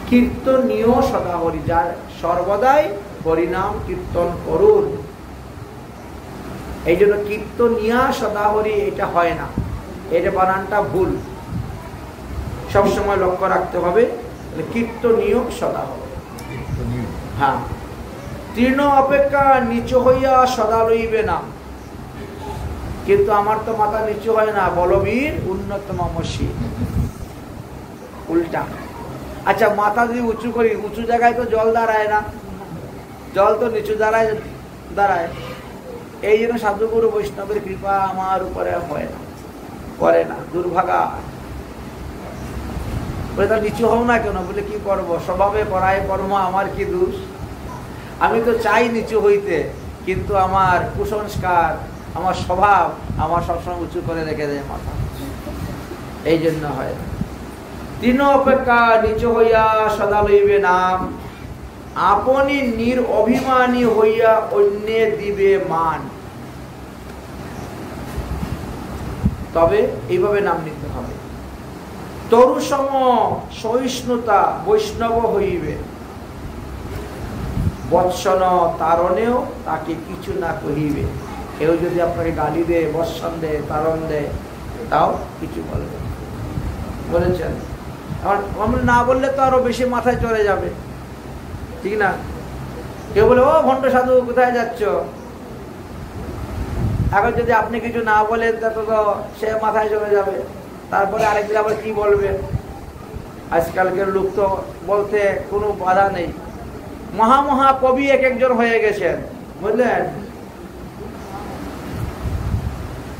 কীর্তনীয় সদা হরি, যার সর্বদাই হরিনাম কীর্তন করুন। এই জন্য কীর্তনীয় সদা হরি এটা হয় না, এটা বানানটা ভুল। সবসময় লক্ষ্য রাখতে হবে কীর্তনীয় সদা হরি। হ্যাঁ, তৃণ অপেক্ষা নিচু হইয়া সদা লইবে না। কিন্তু আমার তো মাথা নিচু হয় না, বলবীর উন্নত মমসী, উল্টা। আচ্ছা, মাথা যদি উঁচু করি, উঁচু জায়গায় তো জল দাঁড়ায় না, জল তো নিচু দাঁড়ায়। এই জন্য সাধুগুরু বৈষ্ণবের কৃপা আমার উপরে হয় না, করে না, দুর্ভাগা। বলে তা নিচু হও না কেন? বলে কি করব, স্বভাবে পরায় কর্ম, আমার কি দোষ? আমি তো চাই নিচু হইতে, কিন্তু আমার কুসংস্কার, আমার স্বভাব আমার সবসময় উঁচু করে রেখে দেয় মাথা, এই জন্য হয়। তৃণ অপেক্ষা নিচু হইয়া সদা লইবে নাম, আপনি নিরভিমানী হইয়া অন্যে দিবে মান। তবে এইভাবে নাম নিতে হবে। তরুসম সহিষ্ণুতা বৈষ্ণব হইবে, বৎসন তারণেও তাকে কিছু না কহিবে। কেউ যদি আপনাকে গালি দেয়, বৎসন দেয়, তারণ দেয়, তাও কিছু বলবে, বলেছেন। আমরা না বললে তো আরো বেশি মাথায় চড়ে যাবে, ঠিক না? কেউ বলে, ও ভণ্ড সাধু কোথায় যাচ্ছ? এখন যদি আপনি কিছু না বলেন তো সে মাথায় চলে যাবে। তারপরে আরেকদিন আবার কি বলবে। আজকালকার লোক তো বলতে কোনো বাধা নেই। মহা কবি এক একজন হয়ে গেছেন, বুঝলেন?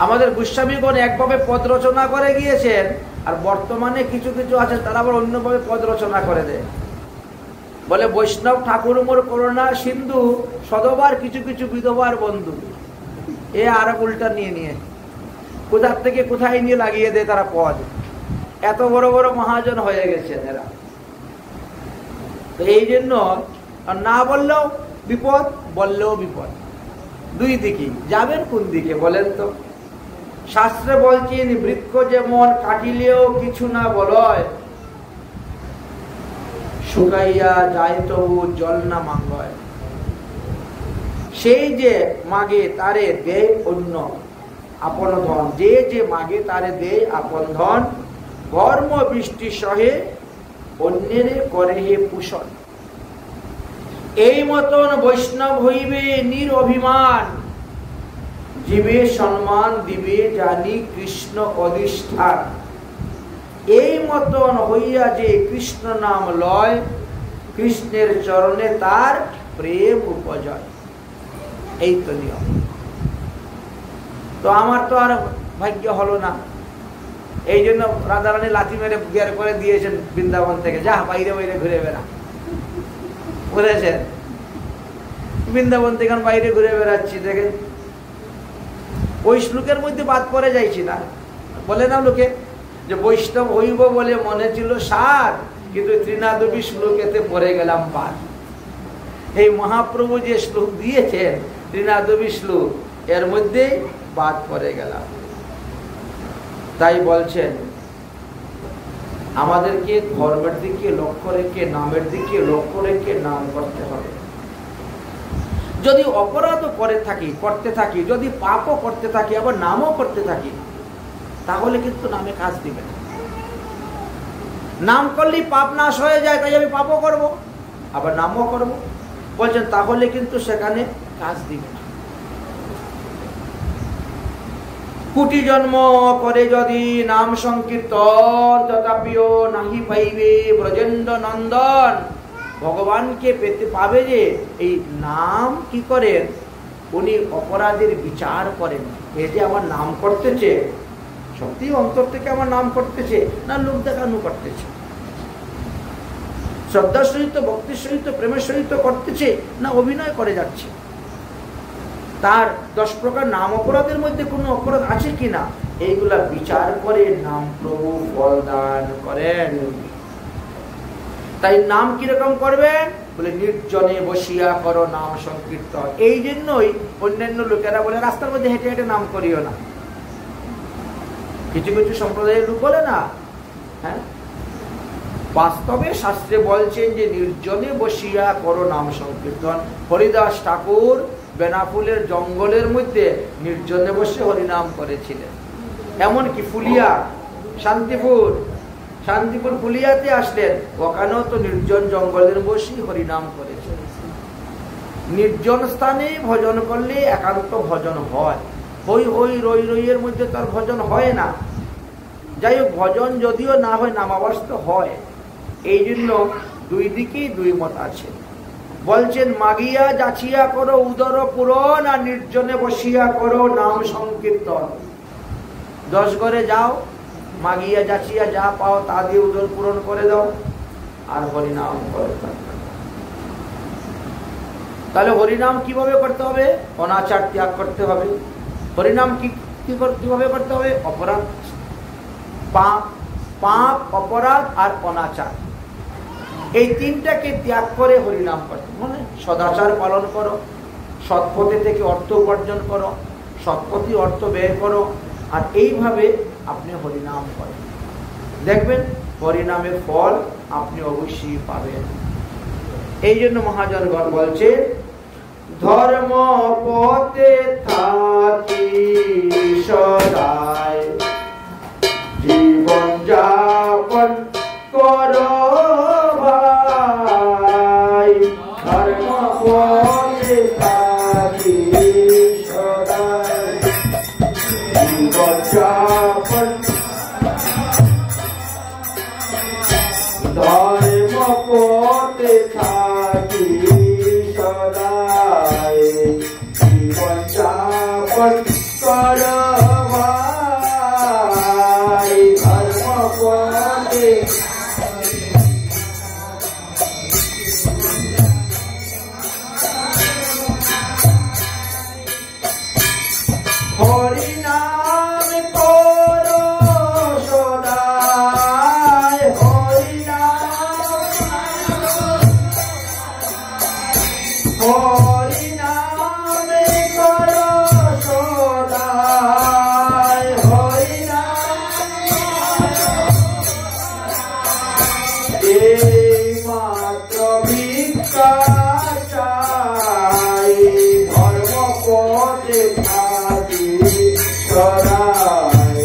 আমাদের গোস্বামীগণ একভাবে পদ রচনা করে গিয়েছেন, আর বর্তমানে কিছু কিছু আছে তারা আবার অন্যভাবে পদ রচনা করে দেয়। বলে বৈষ্ণব ঠাকুর মোর করুণা সিন্ধু, সদবার কিছু কিছু বিধবার বন্ধু। এ আর উল্টা নিয়ে কোথার থেকে কোথায় নিয়ে লাগিয়ে দেয় তারা পদ। এত বড় বড় মহাজন হয়ে গেছেন এরা। তো এই জন্য না বললেও বিপদ, বললেও বিপদ, দুই দিকে যাবেন কোন দিকে বলেন তো? শাস্ত্রে বলছেন বৃক্ষ যেমন কাটিলেও কিছু না বলয়, শুকাইয়া যায় তবু জল না মাঙ্গয়। সেই যে মাগে তারে দেয় অন্য আপন ধন, যে মাগে তারে দেয় আপন ধন, কর্ম বৃষ্টি সহে অন্যের করে হে পুষণ। এই মতন বৈষ্ণব হইবে নিরভিমান, জীবে সম্মান দিবে জানি কৃষ্ণ অধিষ্ঠান। এই মতন হইয়া যে কৃষ্ণ নাম লয়, কৃষ্ণের চরণে তার প্রেম উপজয়। এই তো নিয়ম। তো আমার তো আর ভাগ্য হলো না, এই জন্য রাধারানী লাথি মেরে বের করে দিয়েছেন বৃন্দাবন থেকে, যা বাইরে বাইরে ঘুরে বেড়া, বুঝেছেন? বৃন্দাবন থেকে বাইরে ঘুরে বেড়াচ্ছি, দেখেন ওই শ্লোকের মধ্যে বাদ পড়ে যাইছি না। বলে না লোকে যে বৈষ্ণব হইব বলে মনে ছিল সার, কিন্তু ত্রিনাদবী শ্লোকেতে পড়ে গেলাম বাদ। এই মহাপ্রভু যে শ্লোক দিয়েছেন ত্রিনাদবী শ্লোক, এর মধ্যে বাদ পড়ে গেলাম। তাই বলছেন আমাদেরকে ধর্মের দিকে লক্ষ্য রেখে, নামের দিকে লক্ষ্য রেখে নাম করতে হবে। যদি অপরাধও করতে থাকি, যদি পাপও করতে থাকি, আবার নামও করতে থাকি, তাহলে কিন্তু নামে কাজ দিবে না। নাম করলেই পাপ নাশ হয়ে যায়, তাই আমি পাপও করব আবার নামও করব, বলছেন তাহলে কিন্তু সেখানে কাজ দিবে না। কোটি জন্ম করে যদি নাম সংকীর্তন, তথাপিও নাহি পাইবে ব্রজেন্দ্র নন্দন। ভগবানকে পেতে পাবে যে এই নাম কি করেন, উনি অপরাধের বিচার করেন। এই যে আমার নাম করতেছে, সত্যি অন্তর থেকে আমার নাম করতেছে না লোক দেখানো করতেছে, শ্রদ্ধার সহিত, ভক্তির সহিত, প্রেমের সহিত করতেছে না অভিনয় করে যাচ্ছে। তার 10 প্রকার নাম অপরাধের মধ্যে কোনো অপরাধ আছে কিনা, এইগুলা বিচার করে নাম প্রভু ফল দান করেন। তাই নাম কিরকম করবেন বলে, নির্জনে বসিয়া করো নাম সংকীর্তন। এই জন্যই অন্যান্য লোকেরা বলে রাস্তার মধ্যে হেঁটে হেঁটে নাম করিও না। কিছু কিছু সম্প্রদায়ের লোক বলে না, হ্যাঁ, বাস্তবে শাস্ত্রে বলছেন যে নির্জনে বসিয়া করো নাম সংকীর্তন। হরিদাস ঠাকুর বেনাফুলের জঙ্গলের মধ্যে নির্জনে বসে হরিনাম করেছিলেন। এমনকি ফুলিয়া, শান্তিপুর ফুলিয়াতে আসলেন, ওখানেও তো নির্জন জঙ্গলের বসে হরিনাম করেছিলেন। নির্জন স্থানে ভজন করলে একান্ত ভজন হয়, হই হই রই রইয়ের মধ্যে তার ভজন হয় না। যাই হোক, ভজন যদিও না হয় নামাবাস তো হয়। এই জন্য দুই দিকেই দুই মত আছে। বলছেন মাগিয়া যাচিয়া করো উদর পূরণ, আর নির্জনে বসিয়া করো নাম সংকীর্তন। 10 ঘরে যাও, মাগিয়া যাচিয়া যা পাও তা দিয়ে উদর পূরণ করে দাও, আর হরিনাম করে থাকবে। তাহলে হরিনাম কিভাবে করতে হবে? অনাচার ত্যাগ করতে হবে। হরিনাম কিভাবে করতে হবে? অপরাধ, পাপ, অপরাধ আর অনাচার, এই তিনটাকে ত্যাগ করে হরিনাম করতে, মানে সদাচার পালন করো, সৎপথে থেকে অর্থ উপার্জন করো, সৎপথে অর্থ ব্যয় করো, আর এইভাবে আপনি হরিনাম করেন, দেখবেন হরিনামের ফল আপনি অবশ্যই পাবেন। এই জন্য মহাজনগণ বলছে ধর্ম পথে থাকি সদায় জীবন যাপন করো ভাই, ধর্ম পথে থাকি সদায় জীবন যাপন, ধর্ম পথে থাকি সদায় জীবন যাপন করো ভাই, ধর্ম পথে হরিনাম করো সদায়, হরিনাম করো সদায়, এই মাত্র ভিক্ষা চাই, ধর্ম পথে থাকি সদায়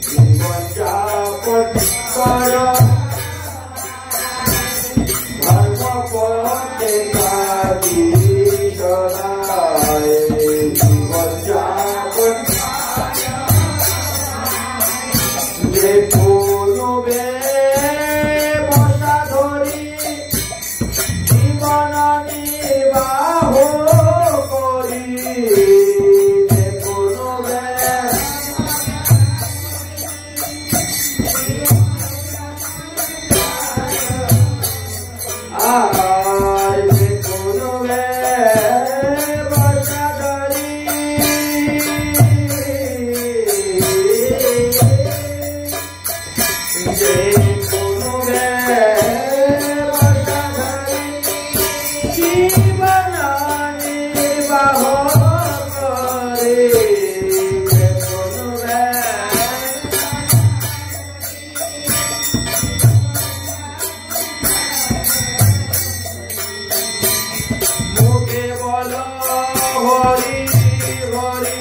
জীবন যাপন করো, ধর্ম পথে থাকি সদায় জীবন যাপন, যে পূর্বে বসা ধরি জীবন নির্বাণ হরি হরি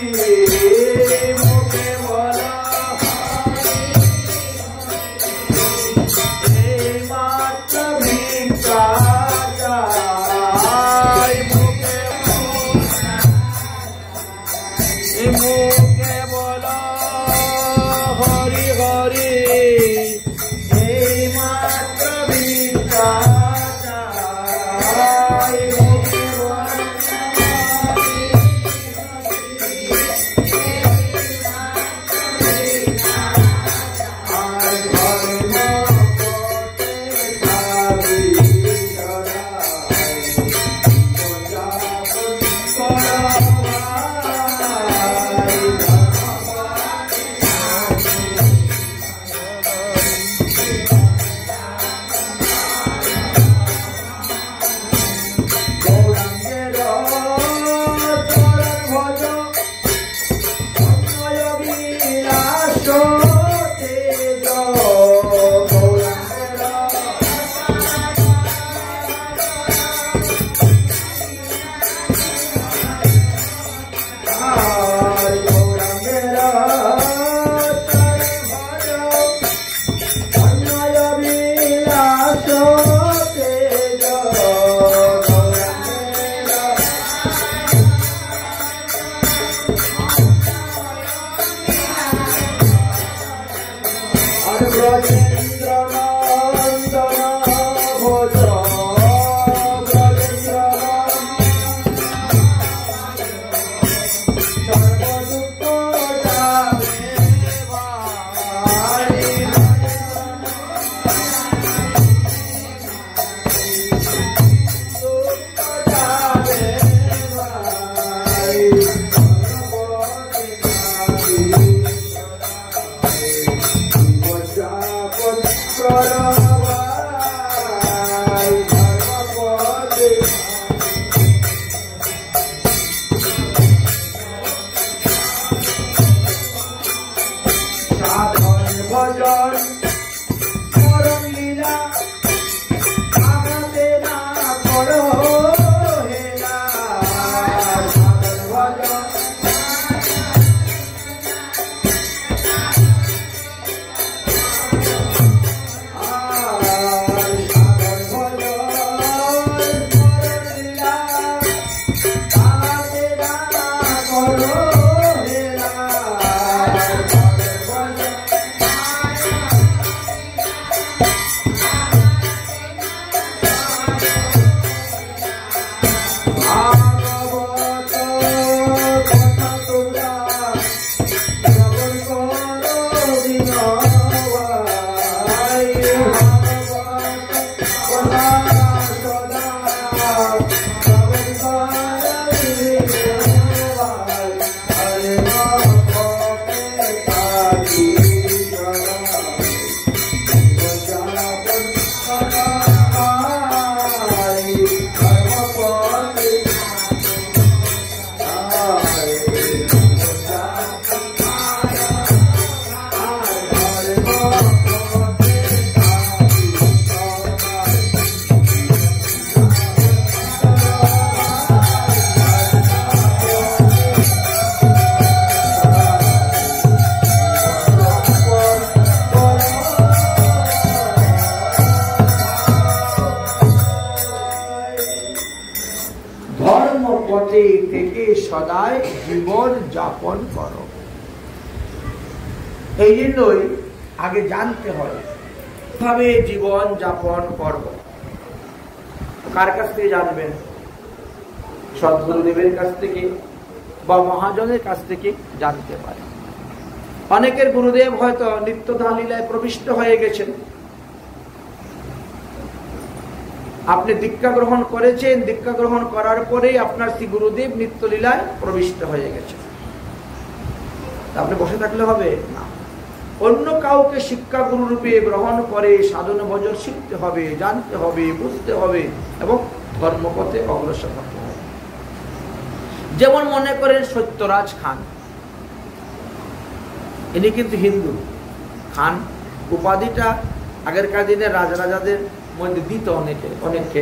মুখে বলো এই মাত্র ভিক্ষা চাই মুখে বলো হরি হরি এই মাত্র ভিক্ষা চাই মুখে সদাই জীবন যাপন করো। এই জন্যই আগে জানতে হয় কিভাবে জীবন যাপন করব। কার কাছ থেকে জানবেন? সদ্গুরুদেবের কাছ থেকে বা মহাজনের কাছ থেকে জানতে পারে। অনেকের গুরুদেব হয়তো নিত্যধাম লীলায় প্রবিষ্ট হয়ে গেছেন, আপনি দীক্ষা গ্রহণ করেছেন, দীক্ষা গ্রহণ করার পরেই আপনার শ্রী গুরুদেব নিত্য লীলায় প্রবিষ্ট হয়ে গেছেন, আপনি বসে থাকলে হবে না। অন্য কাউকে শিক্ষা গুরু রূপে গ্রহণ করে সাধন ভজন শিখতে হবে, জানতে হবে, বুঝতে হবে এবং ধর্মপথে অগ্রসর হতে হবে। যেমন মনে করেন সত্যরাজ খান, ইনি কিন্তু হিন্দু। খান উপাধিটা আগেরকার দিনে রাজরাজাদের মধ্যে দিত অনেককে,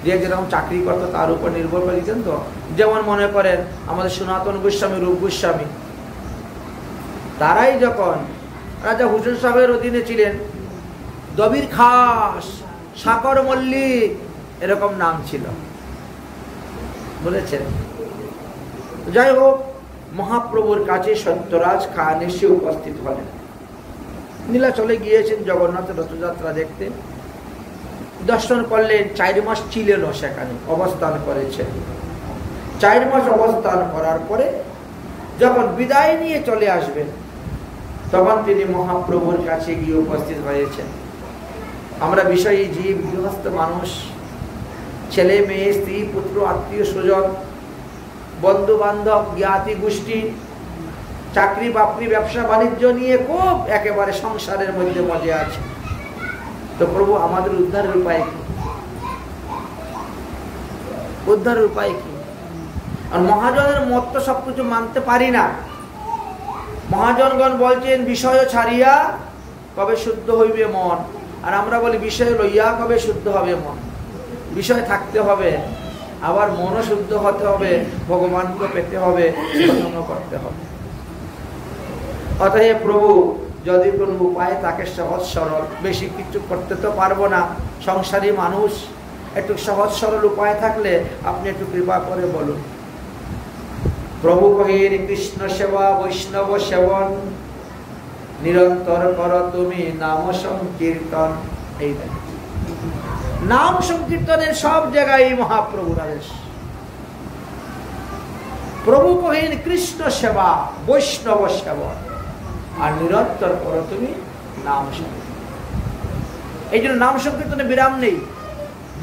যে যেরকম চাকরি করতো তার উপর নির্ভর করে দিতেন। তো যেমন মনে করেন আমাদের সনাতন গোস্বামী, রূপ গোস্বামী, তারাই যখন রাজা হুজুর সাহেবের অধীনে ছিলেন, দবির খাস, সাকর মল্লিক এরকম নাম ছিল, বলেছেন। যাই হোক, মহাপ্রভুর কাছে সত্যরাজ খান এসে উপস্থিত হলেন। নীলাচলে গিয়েছেন জগন্নাথের রথযাত্রা দেখতে, দর্শন করলেন। 4 মাস ছিলেন সেখানে, অবস্থান করেছেন। 4 মাস অবস্থান করার পরে যখন বিদায় নিয়ে চলে আসবেন, তখন তিনি মহাপ্রভুর কাছে গিয়ে উপস্থিত হয়েছেন। আমরা বিষয়ী জীব, গৃহস্থ মানুষ, ছেলে মেয়ে, স্ত্রী পুত্র, আত্মীয় স্বজন, বন্ধু বান্ধব, জ্ঞাতি গোষ্ঠী, চাকরি বাকরি, ব্যবসা বাণিজ্য নিয়ে খুব একেবারে সংসারের মধ্যে মজা আছে। তো প্রভু আমাদের উদ্ধারের উপায় কি? উদ্ধারের উপায় কি? আর মহাজনের মত তো সবকিছু মানতে পারি না। মহাজনগণ বলছেন বিষয় ছাড়িয়া কবে শুদ্ধ হইবে মন, আর আমরা বলি বিষয় লইয়া কবে শুদ্ধ হবে মন। বিষয় থাকতে হবে, আবার মনও শুদ্ধ হতে হবে, ভগবানকে পেতে হবে, ভজন করতে হবে। অতএব প্রভু যদি কোনো উপায় তাকে সহজ সরল, বেশি কিছু করতে তো পারবো না, সংসারী মানুষ, একটু সহজ সরল উপায় থাকলে আপনি একটু কৃপা করে বলুন। প্রভু কহিন, কৃষ্ণ সেবা বৈষ্ণব সেবন, নিরন্তর কর তুমি নাম সংকীর্তন। এই নাম সংকীর্তনের সব জায়গায় মহাপ্রভুর আদেশ। প্রভু কহিন কৃষ্ণ সেবা বৈষ্ণব সেবন, আর নিরন্তর করো তুমি নাম সংকীর্তন। এই জন্য নাম সংকীর্তনে বিরাম নেই।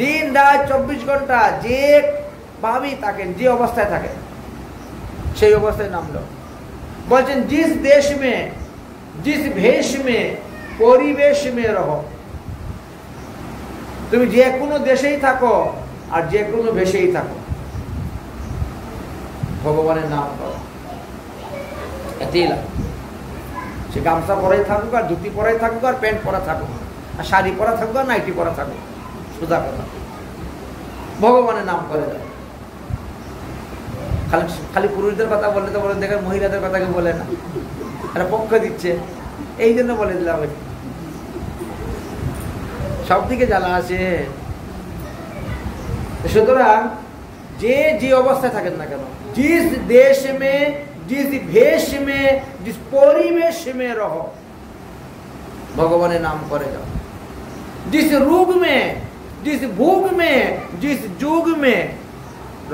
দিন রাত 24 ঘন্টা যে ভাবেই থাকেন, যে অবস্থায় থাকেন, সেই অবস্থায় নাম লো। বলছেন জিস দেশ মে, জিস ভেষ মে, পরিবেশ মে রহো। তুমি যে কোনো দেশেই থাকো আর যে কোনো ভেষেই থাকো, ভগবানের নাম করো। এতেই লাগে। সে গামছা পরাই থাকুক, আর ধুতি পরাই থাকুক, আর প্যান্ট পরা থাকুক, আর শাড়ি পরা থাকুক, আর নাইটি পরা থাকুক, সোজা কথা, ভগবানের নাম করে যাও। খালি খালি পুরুষদের কথা বললে তো বলে, দেখেন মহিলাদের কথা কেউ বলে না, এরা পক্ষ দিচ্ছে, এই জন্য বলে দিলাম। সব দিকে জ্বালা আছে। সুতরাং যে যে অবস্থায় থাকেন না কেন, जिस देश में, जिस भेष में, जिस परिवेश में रहो, भगवान नाम करे जाओ। जिस रूप में, जिस भूग में, जिस जुग में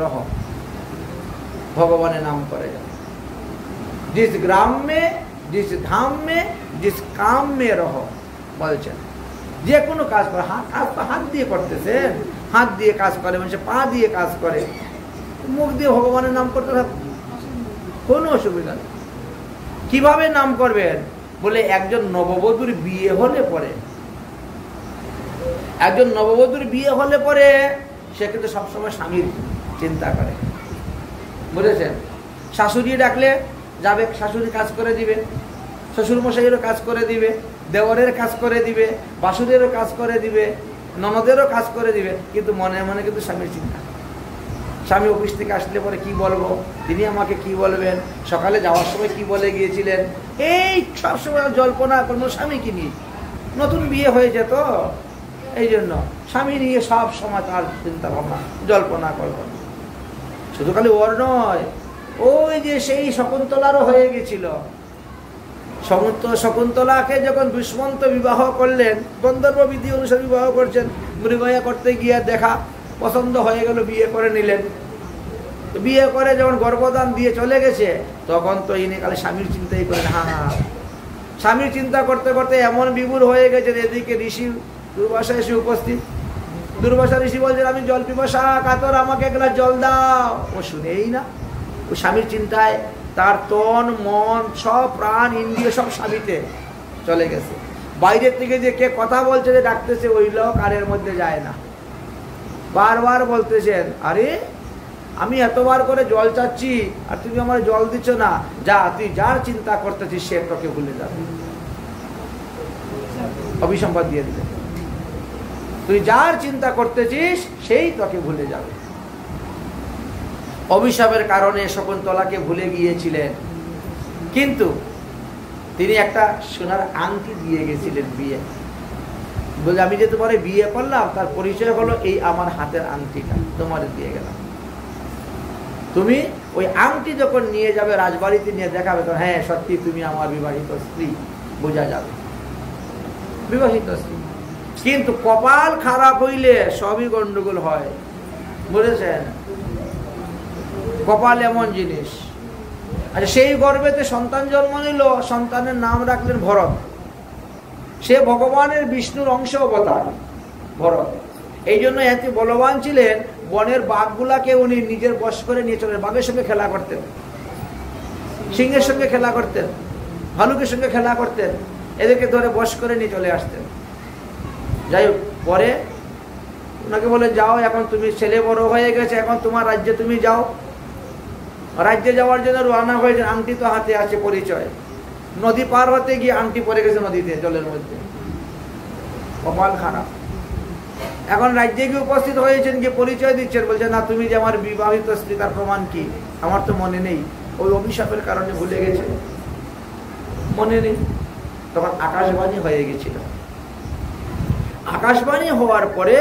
रहो, भगवान नाम करे जाओ। जिस ग्राम में, जिस धाम में, जिस काम में रहो, বলছেন যে কোনো কাজ করে, কাজ তো হাত দিয়ে করতেছেন, হাত দিয়ে কাজ করে, মানুষ পা দিয়ে কাজ করে, মুখ দিয়ে ভগবানের নাম করতে থাকুন, কোনো অসুবিধা নেই। কিভাবে নাম করবেন বলে, একজন নববধূর বিয়ে হলে পরে, একজন নববধূর বিয়ে হলে পরে সে কিন্তু সবসময় স্বামীর চিন্তা করে, বুঝেছেন? শাশুড়ি ডাকলে যাবে, শাশুড়ি কাজ করে দিবে, শ্বশুর মশাইয়েরও কাজ করে দিবে, দেওরের কাজ করে দিবে, বাসুরেরও কাজ করে দিবে, ননদেরও কাজ করে দিবে, কিন্তু মনে মনে কিন্তু স্বামীর চিন্তা। স্বামী অফিস থেকে আসলে পরে কি বলবো, তিনি আমাকে কি বলবেন, সকালে যাওয়ার সময় কি বলে গিয়েছিলেন, এই সবসময় জল্পনা করবো স্বামী কি নিয়ে। নতুন বিয়ে হয়েছে তো, এই জন্য স্বামী নিয়ে সব সময় তার চিন্তা ভাবনা, জল্পনা করবো। শুধু খালি ওর নয়, ওই যে সেই শকুন্তলারও হয়ে গেছিল। শকুন্তলাকে যখন দুষ্মন্ত বিবাহ করলেন, গন্ধর্ব বিধি অনুসারে বিবাহ করছেন, মৃগয়া করতে গিয়ে দেখা পছন্দ হয়ে গেল, বিয়ে করে নিলেন। বিয়ে করে যখন গর্ভদান দিয়ে চলে গেছে, তখন তো ইনি খালি স্বামীর চিন্তাই করেন। স্বামীর চিন্তা করতে করতে এমন বিভোর হয়ে গেছে, এদিকে ঋষি দুর্বাসা এসে উপস্থিত। দুর্বাসা ঋষি বলছেন, আমি জল পিপাসা কাতর, আমাকে এক গ্লাস জল দাও। ও শুনেই না, ও স্বামীর চিন্তায় তার তন মন সব প্রাণ ইন্দ্রিয় সব স্বামীতে চলে গেছে। বাইরের থেকে যে কে কথা বলছে, যে ডাকতেছে, ওই লোক আর এর মধ্যে যায় না। বারবার বলতেছেন, আরে আমি এতবার করে জল চাচ্ছি আর তুমি আমার জল দিচ্ছ না, যা, তুই যার চিন্তা করতেছিস সে তোকে ভুলে যাবে। অভিসম্পাদ দিয়ে দিলে। তুই যার চিন্তা করতেছিস সেই তোকে ভুলে যাবে। অভিশাপের কারণে শকুন্তলাকে ভুলে গিয়েছিলেন, কিন্তু তিনি একটা সোনার আংটি দিয়ে গেছিলেন বিয়ে বলে, আমি যে তোমার বিয়ে করলাম তার পরিচয় হলো এই আমার হাতের আংটিটা তোমার দিয়ে গেলাম। তুমি ওই আংটি যখন নিয়ে যাবে রাজবাড়িতে নিয়ে দেখাবে, তো হ্যাঁ সত্যি তুমি আমার বিবাহিত স্ত্রী, বোঝা যাবে বিবাহিত স্ত্রী। কিন্তু কপাল খারাপ হইলে সবই গন্ডগোল হয়, বুঝেছেন? কপাল এমন জিনিস। আচ্ছা, সেই গর্ভেতে সন্তান জন্ম নিল, সন্তানের নাম রাখলেন ভরত। সে ভগবানের বিষ্ণুর অংশ অবতার ভরত। এই জন্য এত বলবান ছিলেন, বনের বাঘগুলাকে উনি নিজের বশ করে নিয়ে চলেন। বাঘের সঙ্গে খেলা করতেন, সিংহের সঙ্গে খেলা করতেন, ভালুকের সঙ্গে খেলা করতেন, এদেরকে ধরে বশ করে নিয়ে চলে আসতেন। যাই হোক, পরে ওনাকে বলে, যাও এখন তুমি ছেলে বড় হয়ে গেছে, এখন তোমার রাজ্যে তুমি যাও। রাজ্যে যাওয়ার জন্য রওনা হয়েছে, আংটি তো হাতে আছে পরিচয়। নদী পার হতে গিয়ে আংটি পড়ে গেছে নদীতে, জলের মধ্যে। কপাল খারাপ। এখন রাজ্যে গিয়ে উপস্থিত হয়েছেন, গিয়ে পরিচয় দিচ্ছেন, বলছে না তুমি যে আমার বিবাহিত স্ত্রী তার প্রমাণ কি? আমার তো মনে নেই, ওই অভিশাপের কারণে ভুলে গেছে, মনে নেই। তখন আকাশবাণী হয়ে গেছিল। আকাশবাণী হওয়ার পরে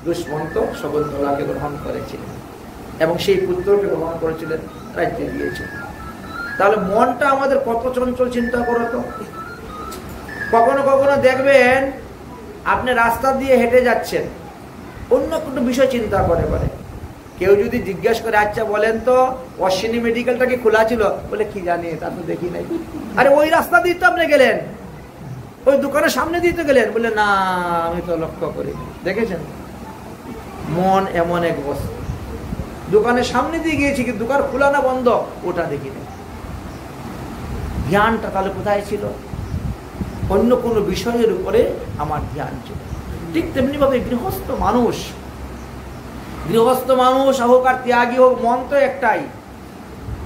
দুষ্মন্ত শকুন্তলাকে গ্রহণ করেছিলেন এবং সেই পুত্রকে গ্রহণ করেছিলেন, রাজ্যে দিয়েছেন। তাহলে মনটা আমাদের কত চঞ্চল, চিন্তা করো তো। কখনো কখনো দেখবেন আপনি রাস্তা দিয়ে হেঁটে যাচ্ছেন, অন্য কোনো বিষয় চিন্তা করে করে। কেউ যদি জিজ্ঞাসা করে, আচ্ছা বলেন তো অশ্বিনী মেডিকেলটা কি খোলা ছিল? বলে কি জানি, তা তো দেখি নাই। আরে ওই রাস্তা দিয়ে তো আপনি গেলেন, ওই দোকানের সামনে দিয়ে তো গেলেন। বলে না, আমি তো লক্ষ্য করি। দেখেছেন, মন এমন এক বস্তু, দোকানের সামনে দিয়ে গিয়েছি কিন্তু দোকান খোলা না বন্ধ ওটা দেখি না। ধ্যানটা তাহলে কোথায় ছিল? অন্য কোনো বিষয়ের উপরে আমার ধ্যান ছিল। ঠিক তেমনি ভাবে গৃহস্থ মানুষ হোক আর ত্যাগী হোক, মন তো একটাই,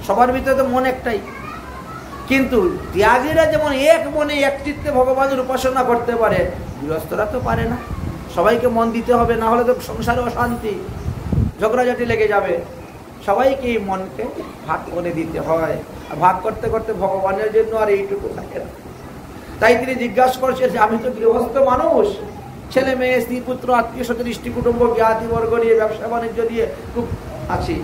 সবার ভিতরে তো মন একটাই। কিন্তু ত্যাগীরা যেমন এক মনে এক চিত্তে ভগবানের উপাসনা করতে পারে, গৃহস্থরা তো পারে না। সবাইকে মন দিতে হবে, না হলে তো সংসারে অশান্তি, ঝগড়াঝাটি লেগে যাবে। সবাইকে এই মনকে ভাগ করে দিতে হয়। ভাগ করতে করতে ভগবানের জন্য আর এইটুকু থাকে না। তাই তিনি জিজ্ঞাসা করছেন যে আমি তো গৃহস্থ মানুষ, ছেলে মেয়ে স্ত্রী পুত্র আত্মীয় স্বজন ইষ্টি কুটুম্ব জ্ঞাতিবর্গ নিয়ে ব্যবসা বাণিজ্য দিয়ে খুব আছি।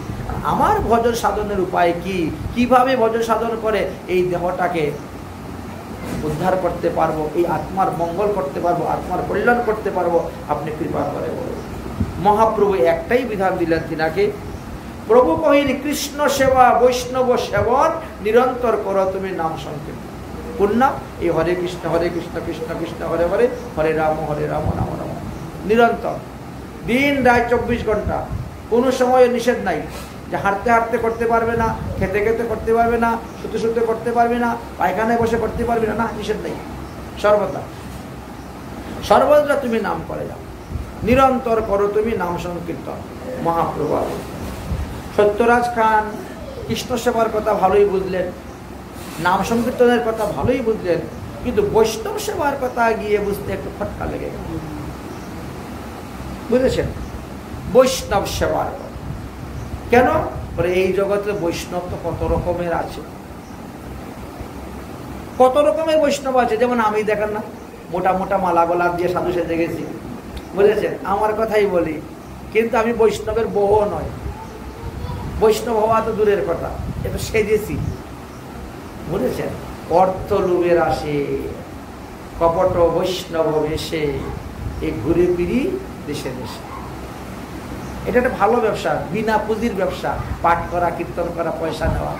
আমার ভজন সাধনের উপায় কি? কিভাবে ভজন সাধন করে এই দেহটাকে উদ্ধার করতে পারবো, এই আত্মার মঙ্গল করতে পারবো, আত্মার কল্যাণ করতে পারবো? আপনি কৃপা করে বলুন। মহাপ্রভু একটাই বিধান দিলেন তিনাকে, প্রভু কহিনি কৃষ্ণ সেবা বৈষ্ণব সেবন নিরন্তর করো তুমি নাম সংকীর্তন। কোন নাম? এই হরে কৃষ্ণ কৃষ্ণ কৃষ্ণ হরে হরে, হরে রাম রাম রাম, নিরন্তর দিন রাত 24 ঘন্টা। কোনো সময় নিষেধ নাই যে হাঁটতে হাঁটতে করতে পারবে না, খেতে খেতে করতে পারবে না, শুতে শুতে করতে পারবে না, পায়খানায় বসে করতে পারবে না, না নিষেধ নেই। সর্বদা তুমি নাম করে যাও, নিরন্তর করো তুমি নাম সংকীর্তন। মহাপ্রভু সত্যরাজ খান কৃষ্ণ সেবার কথা ভালোই বুঝলেন, নাম সংকীর্তনের কথা ভালোই বুঝলেন, কিন্তু বৈষ্ণব সেবার কথা গিয়ে বুঝতে একটু খটকা লেগে গেল। বুঝেছেন? বৈষ্ণব সেবার কথা কেন? বলে এই জগতে বৈষ্ণব তো কত রকমের আছে, কত রকমের বৈষ্ণব আছে। যেমন আমি দেখেন না, মোটা মোটা মালা গোলাপ দিয়ে সাধু সেজে গেছি, বুঝেছেন? আমার কথাই বলি, কিন্তু আমি বৈষ্ণবের বউ নয়। বৈষ্ণব হওয়া তো দূরের কথা, এটা সেজেছি, বুঝেছেন? অর্থ লোভের আসে কপট বৈষ্ণব বেশে, এই ঘুরে ফিরি দেশে দেশে। এটা একটা ভালো ব্যবসা, বিনা পুঁজির ব্যবসা। পাঠ করা, কীর্তন করা, পয়সা নেওয়া,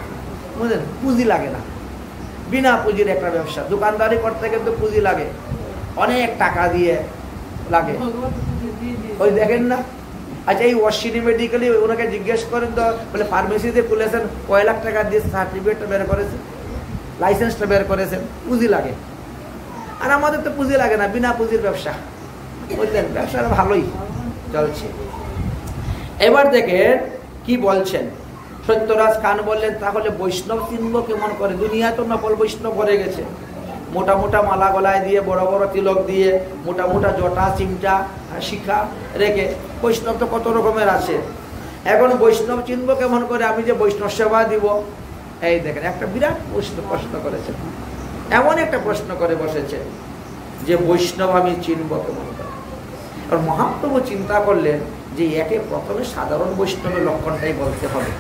বুঝলেন? পুঁজি লাগে না, বিনা পুঁজির একটা ব্যবসা। দোকানদারি করতে কিন্তু পুঁজি লাগে, অনেক টাকা দিয়ে লাগে। ওই দেখেন না, আচ্ছা এই অশ্বিনী মেডিকেলে ওনাকে জিজ্ঞেস করেন তো, বলে ফার্মেসিতে খুলেছেন, কয় লাখ টাকা দিয়ে সার্টিফিকেটটা বের করেছেন, লাইসেন্সটা বের করেছেন, পুঁজি লাগে। আর আমাদের তো পুঁজি লাগে না, বিনা পুঁজির ব্যবসা, বুঝলেন? ব্যবসাটা ভালোই চলছে। এবার দেখেন কি বলছেন সত্যরাজ খান। বললেন তাহলে বৈষ্ণব চিনব কেমন করে? দুনিয়া তো নকল বৈষ্ণব ভরে গেছে, মোটা মোটা মালা গলায় দিয়ে, বড় বড় তিলক দিয়ে, মোটা মোটা জটা, চিমটা, শিখা রেখে। বৈষ্ণব তো কত রকমের আছে। এখন বৈষ্ণব চিনব কেমন করে? আমি যে বৈষ্ণব সেবা দিব, এই দেখেন একটা বিরাট প্রশ্ন করেছে, এমন একটা প্রশ্ন করে বসেছে যে বৈষ্ণব আমি চিনব কেমন করে? আর মহাপ্রভু চিন্তা করলেন যে একে প্রথমে সাধারণ বৈষ্ণবের লক্ষণটাই বলতে হবে,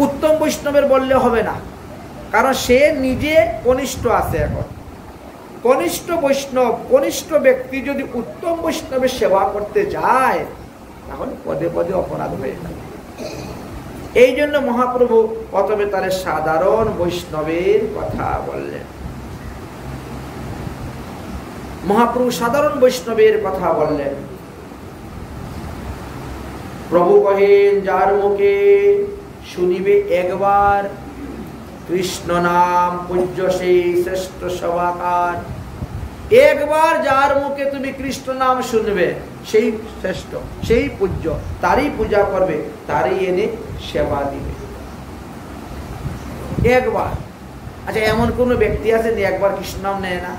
উত্তম বৈষ্ণবের বললে হবে না, কারণ সে নিজে কনিষ্ঠ আছে। এখন কনিষ্ঠ বৈষ্ণব, কনিষ্ঠ ব্যক্তি যদি উত্তম বৈষ্ণবের সেবা করতে যায়, তাহলে পদে পদে অপরাধ হয়ে যাবে। এই জন্য মহাপ্রভু প্রথমে তার সাধারণ বৈষ্ণবের কথা বললেন। মহাপ্রভু সাধারণ বৈষ্ণবের কথা বললেন। প্রভু কহেন, যার মুখে শুনিবে একবার কৃষ্ণ নাম, পূজ্য সেই শ্রেষ্ঠ সভাকার। একবার যার মুখে তুমি কৃষ্ণ নাম শুনবে, সেই শ্রেষ্ঠ, সেই পূজ্য, তারই পূজা করবে, তারই এনে সেবা দিবে। একবার। আচ্ছা, এমন কোন ব্যক্তি আছে যে একবার কৃষ্ণ নাম নেয় না?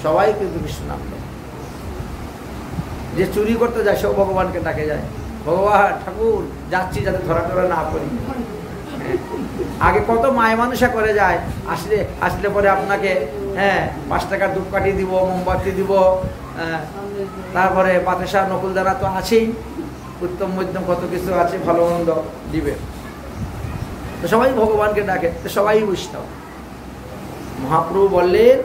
সবাই কিন্তু কৃষ্ণ নাম নেয়। যে চুরি করতে যায় সেও ভগবানকে ডাকে যায়, ভগবান ঠাকুর যাচ্ছি যাতে ধরা টরা না পড়ি। আগে কত মায় মানুষা করে যায়, আসলে পরে আপনাকে 5 টাকার ধূপকাঠি দিব, মোমবাতি দিব, তারপরে বাতাসা নকুল দ্বারা তো আছেই, উত্তম মধ্যম কত কিছু আছে, ভালো মন্দ দিবে। তো সবাই ভগবানকে ডাকে, তো সবাই বৈষ্ণব। মহাপ্রভু বললেন,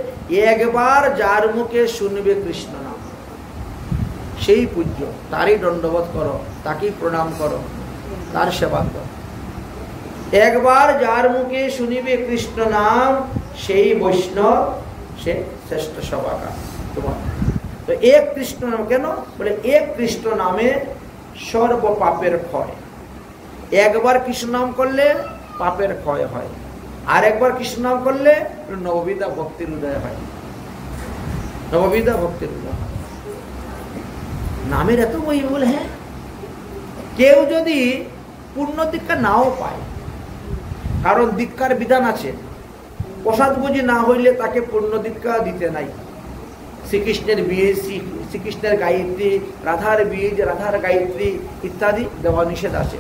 একবার যার মুখে শুনবে কৃষ্ণ নাম, সেই পূজ্য, তারই দণ্ডবোধ করো, তাকেই প্রণাম করো, তার সেবা করো। একবার যার মুখে শুনিবে কৃষ্ণ নাম, সেই বৈষ্ণব, সে শ্রেষ্ঠ সভাকার তোমার। তো এক কৃষ্ণ নাম কেন বলে? এক কৃষ্ণ নামে সর্ব পাপের ক্ষয়। একবার কৃষ্ণ নাম করলে পাপের ক্ষয় হয়, আর একবার কৃষ্ণ নাম করলে নববিধা ভক্তির উদয় হয়। নববিধা ভক্তির উদয় হয়। নামের এত মহিমা। হ্যাঁ, কেউ যদি পূর্ণ দীক্ষা নাও পায়, কারণ দীক্ষার বিধান আছে, প্রসাদ বুঝি না হইলে তাকে পূর্ণ দীক্ষা দিতে নাই। শ্রীকৃষ্ণের বিয়ে, শ্রীকৃষ্ণের গায়ত্রী, রাধার বিয়ে, রাধার গায়ত্রী ইত্যাদি দেওয়া নিষেধ আছে,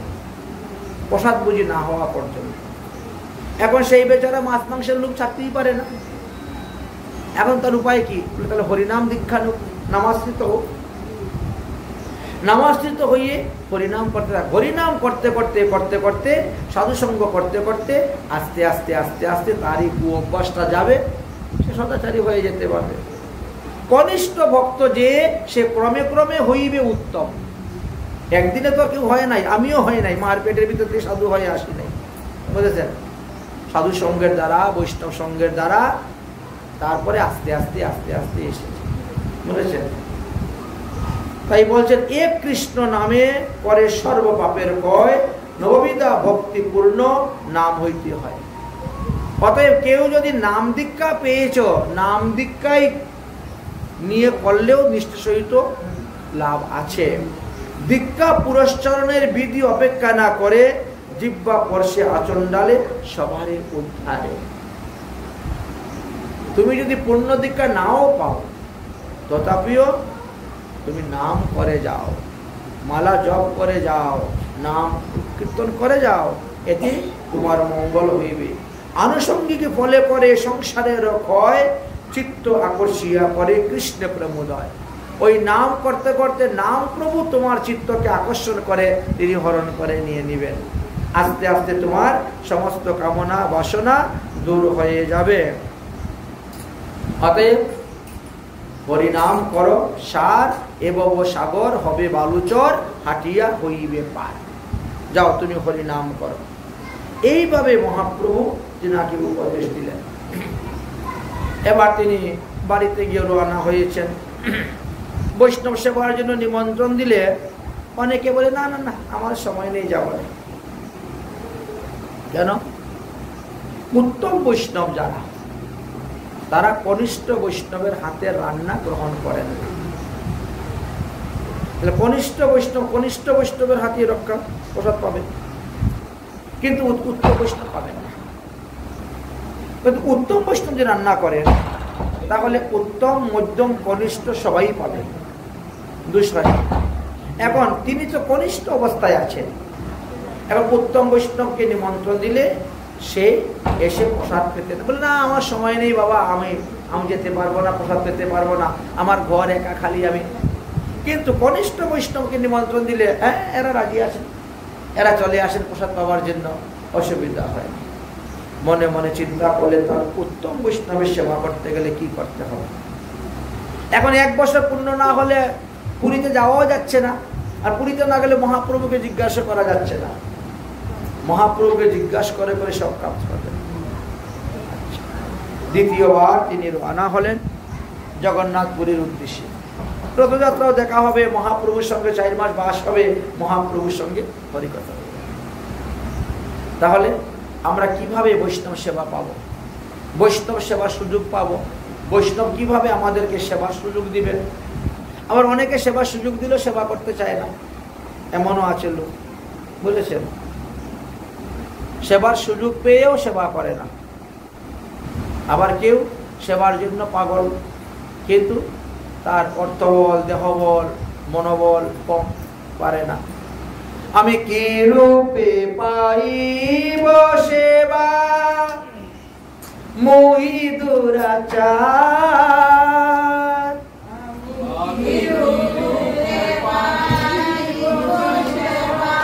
প্রসাদ বুঝি না হওয়া পর্যন্ত। এখন সেই বেচারা মাছ মাংসের লোক ছাড়তেই পারে না। এখন তার উপায় কি? তাহলে হরিনাম দীক্ষা লোক, নামাশ্রিত হোক। নামাশ্রিত হইয়ে হরিনাম করতে থাকে। হরিনাম করতে করতে করতে করতে, সাধুসঙ্গ করতে করতে আস্তে আস্তে আস্তে আস্তে তারই অভ্যাসটা যাবে, সে সদাচারী হয়ে যেতে পারবে। কনিষ্ঠ ভক্ত যে, সে ক্রমে ক্রমে হইবে উত্তম। একদিনে তো কেউ হয় নাই, আমিও হয় নাই, মার পেটের ভিতর থেকে সাধু হয়ে আসি নাই, বুঝেছেন? সাধু সঙ্গের দ্বারা, বৈষ্ণব সঙ্গের দ্বারা, তারপরে আস্তে আস্তে আস্তে আস্তে এসেছে, বুঝেছেন? তাই বলছেন, এক কৃষ্ণ নামে করে সর্ব পাপের ক্ষয়, নববিধা ভক্তিপূর্ণ নাম হইতে হয়। অতএব কেউ যদি নাম দীক্ষা পেয়েছ, নাম দীক্ষাই নিয়ে করলেও নিষ্ঠা সহিত লাভ আছে। দীক্ষা পুরস্চরণের বিধি অপেক্ষা না করে জিহ্বা পর্শে আচণ্ডালে সবারই উদ্ধারে। তুমি যদি পূর্ণ দীক্ষা নাও পাও, তথাপিও তুমি নাম করে যাও, মালা জপ করে যাও, নাম কীর্তন করে যাও, এতে তোমার মঙ্গল হইবে। আনুষঙ্গিক ফলে করে সংসারের ক্ষয়, চিত্ত আকর্ষিয়া করে কৃষ্ণ প্রমোদয়। ওই নাম করতে করতে নাম প্রভু তোমার চিত্তকে আকর্ষণ করে, তিনি হরণ করে নিয়ে নিবেন। আস্তে আস্তে তোমার সমস্ত কামনা বাসনা দূর হয়ে যাবে। অতএব হরিনাম করো সার, এবং সাগর হবে বালুচর, হাটিয়া হইবে পার। যাও তুমি হরিনাম করো। এইভাবে মহাপ্রভু তিনাকে উপদেশ দিলেন। এবার তিনি বাড়িতে গিয়ে রওনা হয়েছেন। বৈষ্ণব সেবার জন্য নিমন্ত্রণ দিলে অনেকে বলে, না না না, আমার সময় নেই, যাবো না। কেন? উত্তম বৈষ্ণব যারা, তারা কনিষ্ঠ বৈষ্ণবের হাতের রান্না গ্রহণ করেন না। কনিষ্ঠ বৈষ্ণবের হাতে রক্ষা প্রসাদ পাবেন, কিন্তু উত্তম বৈষ্ণব পাবেন না। কিন্তু উত্তম বৈষ্ণব যে রান্না করেন তাহলে উত্তম মধ্যম কনিষ্ঠ সবাই পাবেন, দুষ্কর। এখন তিনি তো কনিষ্ঠ অবস্থায় আছেন, এখন উত্তম বৈষ্ণবকে নিমন্ত্রণ দিলে সে এসে প্রসাদ পেতে বলে না আমার সময় নেই বাবা, আমি যেতে পারবো না, প্রসাদ পেতে পারবো না, আমার ঘর একা খালি আমি। কিন্তু কনিষ্ঠ বৈষ্ণবকে নিমন্ত্রণ দিলে হ্যাঁ এরা রাজি আছেন, এরা চলে আসেন প্রসাদ পাওয়ার জন্য, অসুবিধা হয় না। মনে মনে চিন্তা করলে তার উত্তম বৈষ্ণবের সেবা করতে গেলে কি করতে হবে। এখন 1 বছর পূর্ণ না হলে পুরীতে যাওয়াও যাচ্ছে না, আর পুরীতে না গেলে মহাপ্রভুকে জিজ্ঞাসা করা যাচ্ছে না, মহাপ্রভুকে জিজ্ঞাসা করে করে সব কাজ করবেন। দ্বিতীয়বার তিনি রওনা হলেন জগন্নাথপুরীর উদ্দেশ্যে। রথযাত্রাও দেখা হবে, মহাপ্রভুর সঙ্গে 4 মাস বাস হবে, মহাপ্রভুর সঙ্গে হরিকথা হবে। তাহলে আমরা কিভাবে বৈষ্ণব সেবা পাবো, বৈষ্ণব সেবার সুযোগ পাবো, বৈষ্ণব কিভাবে আমাদেরকে সেবার সুযোগ দিবেন। আবার অনেকে সেবার সুযোগ দিলেও সেবা করতে চায় না, এমনও আছে লোক, বুঝেছেন, সেবার সুযোগ পেয়েও সেবা করে না। আবার কেউ সেবার জন্য পাগল, কিন্তু তার অর্থবল, দেহবল, মনোবল কম, পারে না। আমি কি রূপে পাইব সেবা মই দুরাচার, আমি কি রূপে পাইব সেবা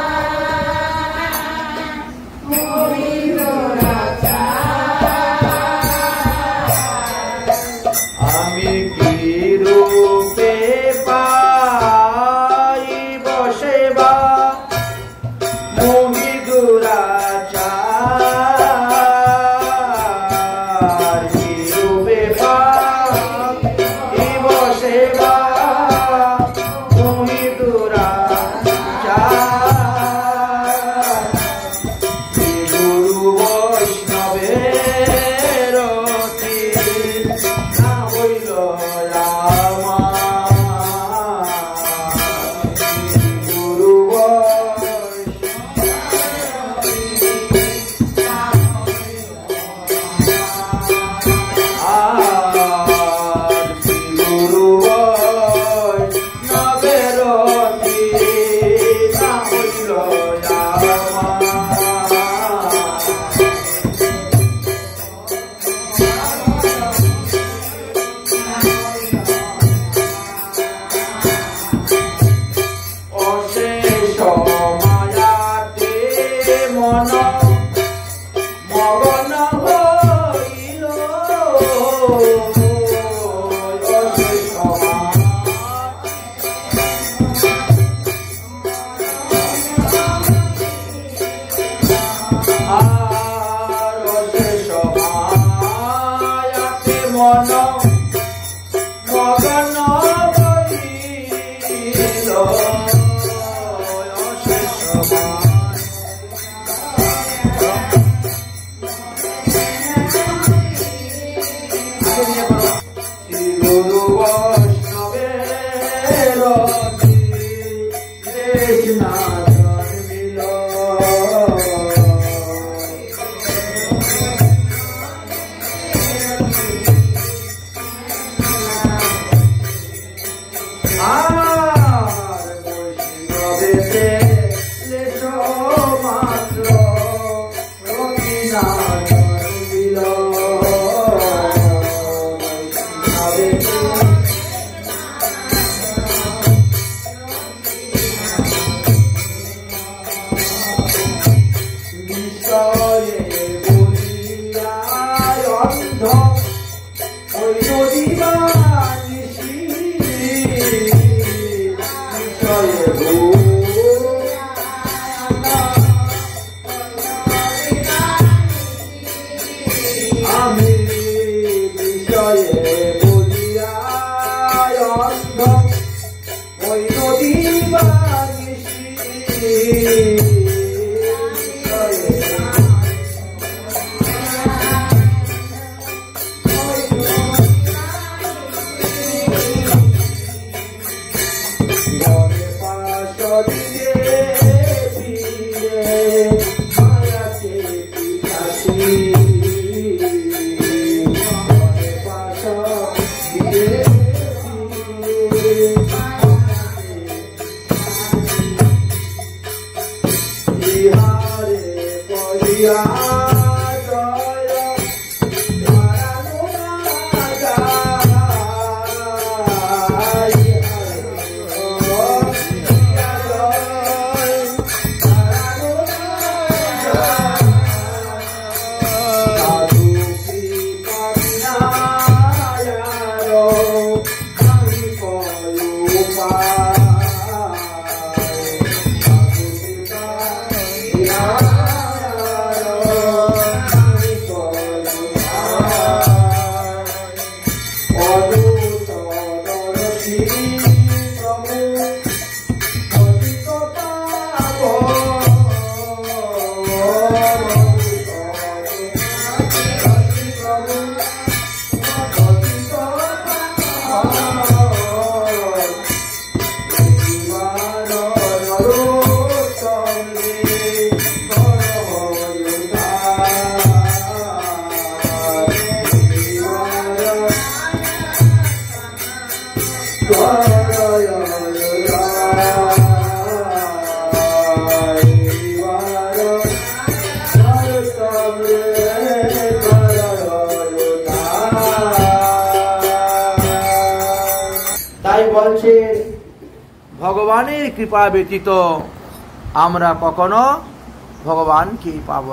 মই দুরাচার, কি রূপে পাইব সেবা মই দুরাচার, গুরু বৈষ্ণবের না হইল গুরু গুরু বৈষ্ণবের না হইল অশেষ মায়াতে মন মগন হইল, অশেষ আর অশেষ মায়াতে মন মগন হইল, অশেষ তাই বলছে ভগবানের কৃপা ব্যতীত আমরা কখনো ভগবানকে পাব